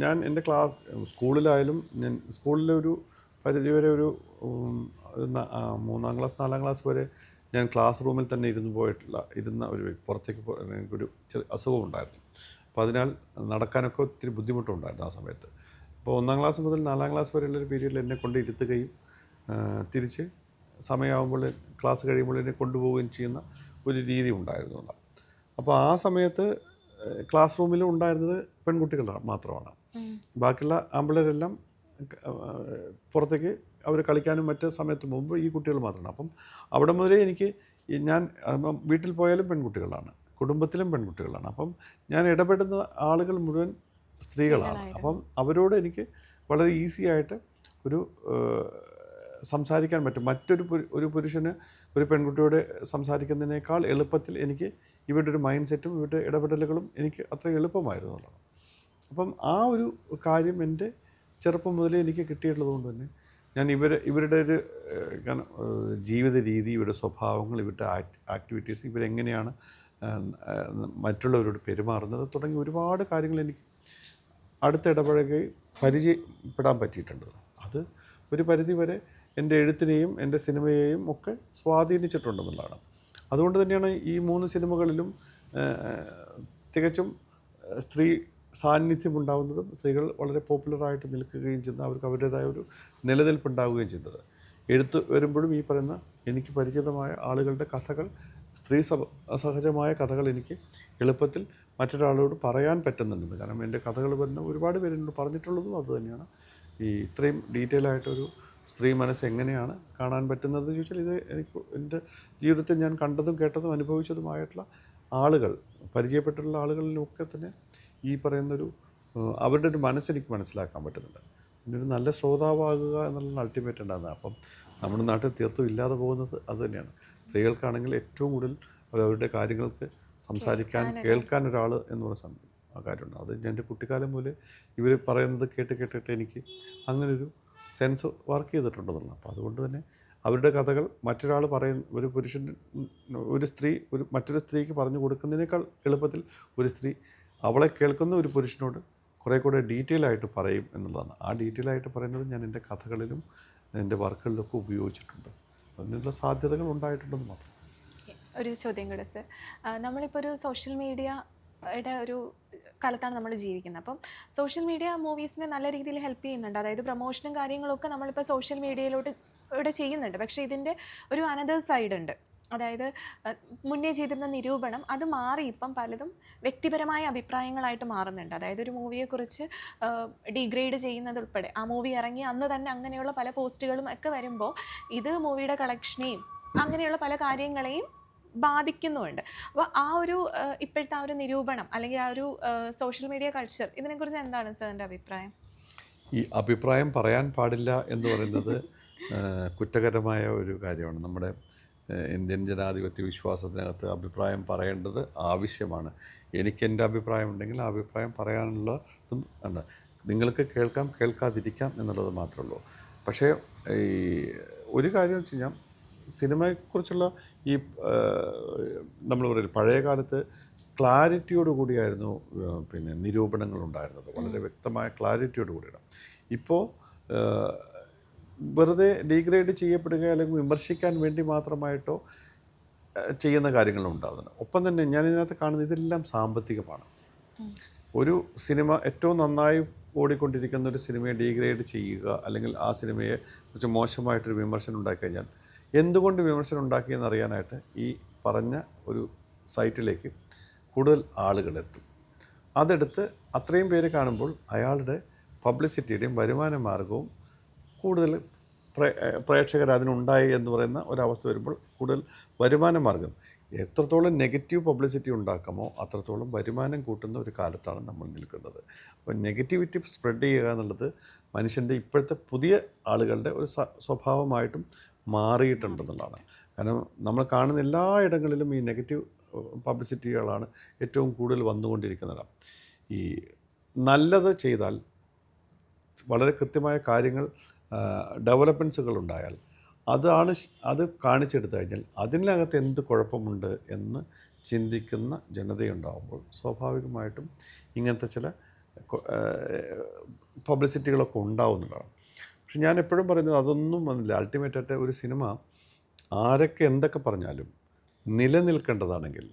ഞാൻ എൻ്റെ സ്കൂളിലായാലും ഞാൻ സ്കൂളിലെ ഒരു പരിധിവരെ ഒരു 3-ാം ക്ലാസ് 4-ാം ക്ലാസ് വരെ ഞാൻ ക്ലാസ് റൂമിൽ തന്നെ ഇരുന്ന ഒരു പുറത്തേക്ക് എനിക്കൊരു ചെറിയ അസുഖം ഉണ്ടായിരുന്നു. അപ്പോൾ അതിനാൽ നടക്കാനൊക്കെ ഒത്തിരി ബുദ്ധിമുട്ടുണ്ടായിരുന്നു ആ സമയത്ത്. അപ്പോൾ 1-ാം ക്ലാസ് മുതൽ 4-ാം ക്ലാസ് വരെയുള്ളൊരു പീരീഡിൽ എന്നെ കൊണ്ട് ഇരുത്തുകയും തിരിച്ച് സമയമാകുമ്പോൾ ക്ലാസ് കഴിയുമ്പോൾ എന്നെ കൊണ്ടുപോവുകയും ചെയ്യുന്ന ഒരു രീതി ഉണ്ടായിരുന്നു. അപ്പോൾ ആ സമയത്ത് ക്ലാസ് റൂമിൽ ഉണ്ടായിരുന്നത് പെൺകുട്ടികൾ മാത്രമാണ്. ബാക്കിയുള്ള ആമ്പിള്ളേരെല്ലാം പുറത്തേക്ക് അവർ കളിക്കാനും മറ്റ് സമയത്ത് മുമ്പ് ഈ കുട്ടികൾ മാത്രമാണ്. അപ്പം അവിടെ മുതലേ എനിക്ക് ഞാൻ വീട്ടിൽ പോയാലും പെൺകുട്ടികളാണ്, കുടുംബത്തിലും പെൺകുട്ടികളാണ്. അപ്പം ഞാൻ ഇടപെടുന്ന ആളുകൾ മുഴുവൻ സ്ത്രീകളാണ്. അപ്പം അവരോട് എനിക്ക് വളരെ ഈസി ആയിട്ട് ഒരു സംസാരിക്കാൻ പറ്റും. ഒരു പുരുഷന് ഒരു പെൺകുട്ടിയോട് സംസാരിക്കുന്നതിനേക്കാൾ എളുപ്പത്തിൽ എനിക്ക് ഇവരുടെ ഒരു മൈൻഡ് സെറ്റും ഇവരുടെ ഇടപെടലുകളും എനിക്ക് അത്ര എളുപ്പമായിരുന്നു എന്നുള്ളതാണ്. അപ്പം ആ ഒരു കാര്യം എൻ്റെ ചെറുപ്പം മുതലേ എനിക്ക് കിട്ടിയിട്ടുള്ളത് കൊണ്ട് തന്നെ ഞാൻ ഇവരുടെ ഒരു ജീവിത രീതി, ഇവരുടെ സ്വഭാവങ്ങൾ, ഇവരുടെ ആക്ടിവിറ്റീസ്, ഇവരെങ്ങനെയാണ് മറ്റുള്ളവരോട് പെരുമാറുന്നത് തുടങ്ങി ഒരുപാട് കാര്യങ്ങൾ എനിക്ക് അടുത്തിടപഴകുകയും പരിചയപ്പെടാൻ പറ്റിയിട്ടുണ്ട്. അത് ഒരു പരിധിവരെ എൻ്റെ എഴുത്തിനെയും എൻ്റെ സിനിമയെയും ഒക്കെ സ്വാധീനിച്ചിട്ടുണ്ടെന്നുള്ളതാണ്. അതുകൊണ്ട് തന്നെയാണ് ഈ 3 സിനിമകളിലും തികച്ചും സ്ത്രീ സാന്നിധ്യമുണ്ടാകുന്നതും സ്ത്രീകൾ വളരെ പോപ്പുലറായിട്ട് നിൽക്കുകയും ചെയ്യുന്നത്, അവർക്ക് അവരുടേതായ ഒരു നിലനിൽപ്പുണ്ടാവുകയും ചെയ്യുന്നത്. എഴുത്ത് വരുമ്പോഴും ഈ പറയുന്ന എനിക്ക് പരിചിതമായ ആളുകളുടെ കഥകൾ, സഹജമായ കഥകൾ എനിക്ക് എളുപ്പത്തിൽ മറ്റൊരാളോട് പറയാൻ പറ്റുന്നുണ്ട്. കാരണം എൻ്റെ കഥകൾ വരുന്ന ഒരുപാട് പേര് എന്നോട് പറഞ്ഞിട്ടുള്ളതും അതുതന്നെയാണ്. ഈ ഇത്രയും ഡീറ്റെയിൽ ആയിട്ടൊരു സ്ത്രീ മനസ്സ് എങ്ങനെയാണ് കാണാൻ പറ്റുന്നത് ചോദിച്ചാൽ, ഇത് എനിക്ക് എൻ്റെ ജീവിതത്തിൽ ഞാൻ കണ്ടതും കേട്ടതും അനുഭവിച്ചതുമായിട്ടുള്ള ആളുകൾ, പരിചയപ്പെട്ടിട്ടുള്ള ആളുകളിലൊക്കെ തന്നെ ഈ പറയുന്നൊരു അവരുടെ ഒരു മനസ്സെനിക്ക് മനസ്സിലാക്കാൻ പറ്റുന്നുണ്ട്. പിന്നെ ഒരു നല്ല ശ്രോതാവാകുക എന്നുള്ള അൾട്ടിമേറ്റ് ഉണ്ടാകുന്നത്. അപ്പം നമ്മുടെ നാട്ടിൽ തീർത്തും ഇല്ലാതെ പോകുന്നത് അതുതന്നെയാണ്. സ്ത്രീകൾക്കാണെങ്കിൽ ഏറ്റവും കൂടുതൽ അവരവരുടെ കാര്യങ്ങൾക്ക് സംസാരിക്കാൻ, കേൾക്കാൻ ഒരാൾ എന്ന് പറയുന്ന കാര്യമുണ്ട്. അത് എൻ്റെ കുട്ടിക്കാലം മുതലേ ഇവർ പറയുന്നത് കേട്ടിട്ട് എനിക്ക് അങ്ങനൊരു സെൻസ് വർക്ക് ചെയ്തിട്ടുണ്ടെന്നുള്ളത്. അപ്പോൾ അതുകൊണ്ട് തന്നെ അവരുടെ കഥകൾ മറ്റൊരാൾ ഒരു സ്ത്രീ മറ്റൊരു സ്ത്രീക്ക് പറഞ്ഞു കൊടുക്കുന്നതിനേക്കാൾ എളുപ്പത്തിൽ ഒരു സ്ത്രീ അവളെ കേൾക്കുന്ന ഒരു പുരുഷനോട് കുറേ കൂടെ ഡീറ്റെയിൽ ആയിട്ട് പറയും എന്നുള്ളതാണ്. ആ ഡീറ്റെയിൽ ആയിട്ട് പറയുന്നത് ഞാൻ എൻ്റെ കഥകളിലും എൻ്റെ വർക്കുകളിലൊക്കെ ഉപയോഗിച്ചിട്ടുണ്ട്. അതിനുള്ള സാധ്യതകൾ ഉണ്ടായിട്ടുണ്ടെന്ന് മാത്രം. ഒരു ചോദ്യം കൂടെ സർ, നമ്മളിപ്പോൾ ഒരു സോഷ്യൽ മീഡിയയുടെ ഒരു കാലത്താണ് നമ്മൾ ജീവിക്കുന്നത്. അപ്പം സോഷ്യൽ മീഡിയ മൂവീസിനെ നല്ല രീതിയിൽ ഹെൽപ്പ് ചെയ്യുന്നുണ്ട്. അതായത് പ്രൊമോഷനും കാര്യങ്ങളൊക്കെ നമ്മളിപ്പോൾ സോഷ്യൽ മീഡിയയിലൂടെ ചെയ്യുന്നുണ്ട്. പക്ഷേ ഇതിൻ്റെ ഒരു അനദർ സൈഡ് ഉണ്ട്. അതായത് മുന്നേ ചെയ്തിരുന്ന നിരൂപണം അത് മാറി ഇപ്പം പലതും വ്യക്തിപരമായ അഭിപ്രായങ്ങളായിട്ട് മാറുന്നുണ്ട്. അതായത് ഒരു മൂവിയെക്കുറിച്ച് ഡീഗ്രേഡ് ചെയ്യുന്നത് ഉൾപ്പെടെ, ആ മൂവി ഇറങ്ങി അന്ന് തന്നെ അങ്ങനെയുള്ള പല പോസ്റ്റുകളും ഒക്കെ വരുമ്പോൾ ഇത് മൂവിയുടെ കളക്ഷനെയും അങ്ങനെയുള്ള പല കാര്യങ്ങളെയും ബാധിക്കുന്നുമുണ്ട്. അപ്പോൾ ആ ഒരു ഇപ്പോഴത്തെ ആ ഒരു നിരൂപണം അല്ലെങ്കിൽ ആ ഒരു സോഷ്യൽ മീഡിയ കൾച്ചർ, ഇതിനെക്കുറിച്ച് എന്താണ് സാറിൻ്റെ അഭിപ്രായം? ഈ അഭിപ്രായം പറയാൻ പാടില്ല എന്ന് പറയുന്നത് കുറ്റകരമായ ഒരു കാര്യമാണ്. നമ്മുടെ ഇന്ത്യൻ ജനാധിപത്യ വിശ്വാസത്തിനകത്ത് അഭിപ്രായം പറയേണ്ടത് ആവശ്യമാണ്. എനിക്കെൻ്റെ അഭിപ്രായം ഉണ്ടെങ്കിൽ ആ അഭിപ്രായം പറയാനുള്ളതും ഉണ്ട്. നിങ്ങൾക്ക് കേൾക്കാം, കേൾക്കാതിരിക്കാം എന്നുള്ളത് മാത്രമേ ഉള്ളൂ. പക്ഷേ ഈ ഒരു കാര്യം വെച്ച് കഴിഞ്ഞാൽ സിനിമയെക്കുറിച്ചുള്ള ഈ നമ്മൾ പറയും പഴയ കാലത്ത് ക്ലാരിറ്റിയോട് കൂടിയായിരുന്നു പിന്നെ നിരൂപണങ്ങളുണ്ടായിരുന്നത്, വളരെ വ്യക്തമായ ക്ലാരിറ്റിയോട് കൂടിയാണ്. ഇപ്പോൾ വെറുതെ ഡീഗ്രേഡ് ചെയ്യപ്പെടുക അല്ലെങ്കിൽ വിമർശിക്കാൻ വേണ്ടി മാത്രമായിട്ടോ ചെയ്യുന്ന കാര്യങ്ങളുണ്ടാകുന്നത്. ഒപ്പം തന്നെ ഞാനിതിനകത്ത് കാണുന്നത് ഇതെല്ലാം സാമ്പത്തികമാണ്. ഒരു സിനിമ ഏറ്റവും നന്നായി ഓടിക്കൊണ്ടിരിക്കുന്ന ഒരു സിനിമയെ ഡീഗ്രേഡ് ചെയ്യുക അല്ലെങ്കിൽ ആ സിനിമയെ കുറിച്ച് മോശമായിട്ടൊരു വിമർശനം ഉണ്ടാക്കിക്കഴിഞ്ഞാൽ എന്തുകൊണ്ട് വിമർശനം ഉണ്ടാക്കിയെന്ന് അറിയാനായിട്ട് ഈ പറഞ്ഞ ഒരു സൈറ്റിലേക്ക് കൂടുതൽ ആളുകളെത്തും. അതെടുത്ത് അത്രയും പേര് കാണുമ്പോൾ അയാളുടെ പബ്ലിസിറ്റിയുടെയും വരുമാന മാർഗവും കൂടുതൽ പ്രേക്ഷകർ അതിനുണ്ടായി എന്ന് പറയുന്ന ഒരവസ്ഥ വരുമ്പോൾ കൂടുതൽ വരുമാന മാർഗം, എത്രത്തോളം നെഗറ്റീവ് പബ്ലിസിറ്റി ഉണ്ടാക്കാമോ അത്രത്തോളം വരുമാനം കൂട്ടുന്ന ഒരു കാലത്താണ് നമ്മൾ നിൽക്കുന്നത്. അപ്പോൾ നെഗറ്റിവിറ്റി സ്പ്രെഡ് ചെയ്യുക എന്നുള്ളത് മനുഷ്യൻ്റെ ഇപ്പോഴത്തെ പുതിയ ആളുകളുടെ ഒരു സ്വഭാവമായിട്ടും മാറിയിട്ടുണ്ടെന്നുള്ളതാണ്. കാരണം നമ്മൾ കാണുന്ന എല്ലാ ഇടങ്ങളിലും ഈ നെഗറ്റീവ് പബ്ലിസിറ്റികളാണ് ഏറ്റവും കൂടുതൽ വന്നുകൊണ്ടിരിക്കുന്നത്. ഈ നല്ലത് ചെയ്താൽ വളരെ കൃത്യമായ കാര്യങ്ങൾ ഡെവലപ്മെൻറ്റ്സുകൾ ഉണ്ടായാൽ അത് കാണിച്ചെടുത്തു കഴിഞ്ഞാൽ അതിനകത്ത് എന്ത് കുഴപ്പമുണ്ട് എന്ന് ചിന്തിക്കുന്ന ജനതയുണ്ടാകുമ്പോൾ സ്വാഭാവികമായിട്ടും ഇങ്ങനത്തെ ചില പബ്ലിസിറ്റികളൊക്കെ ഉണ്ടാവുന്നതാണ്. പക്ഷെ ഞാൻ എപ്പോഴും പറയുന്നത് അതൊന്നും വന്നില്ല. അൾട്ടിമേറ്റായിട്ട് ഒരു സിനിമ ആരൊക്കെ എന്തൊക്കെ പറഞ്ഞാലും നിലനിൽക്കേണ്ടതാണെങ്കിൽ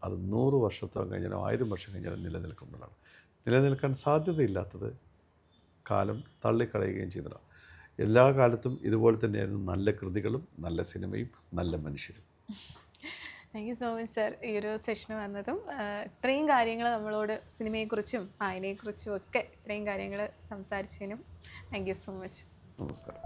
അത് 100 വർഷത്തോളം കഴിഞ്ഞാലും 1000 വർഷം കഴിഞ്ഞാലും നിലനിൽക്കുന്നതാണ്. നിലനിൽക്കാൻ സാധ്യതയില്ലാത്തത് കാലം തള്ളിക്കളയുകയും ചെയ്യുന്നതാണ്. എല്ലാ കാലത്തും ഇതുപോലെ തന്നെയായിരുന്നു നല്ല കൃതികളും നല്ല സിനിമയും നല്ല മനുഷ്യരും. Thank you so much sir, ഈ ഒരു സെഷന് വന്നതും ഇത്രയും കാര്യങ്ങൾ നമ്മളോട് സിനിമയെക്കുറിച്ചും വായനയെക്കുറിച്ചും ഒക്കെ ഇത്രയും കാര്യങ്ങൾ സംസാരിച്ചതിനും താങ്ക് യു സോ മച്ച്. നമസ്കാരം.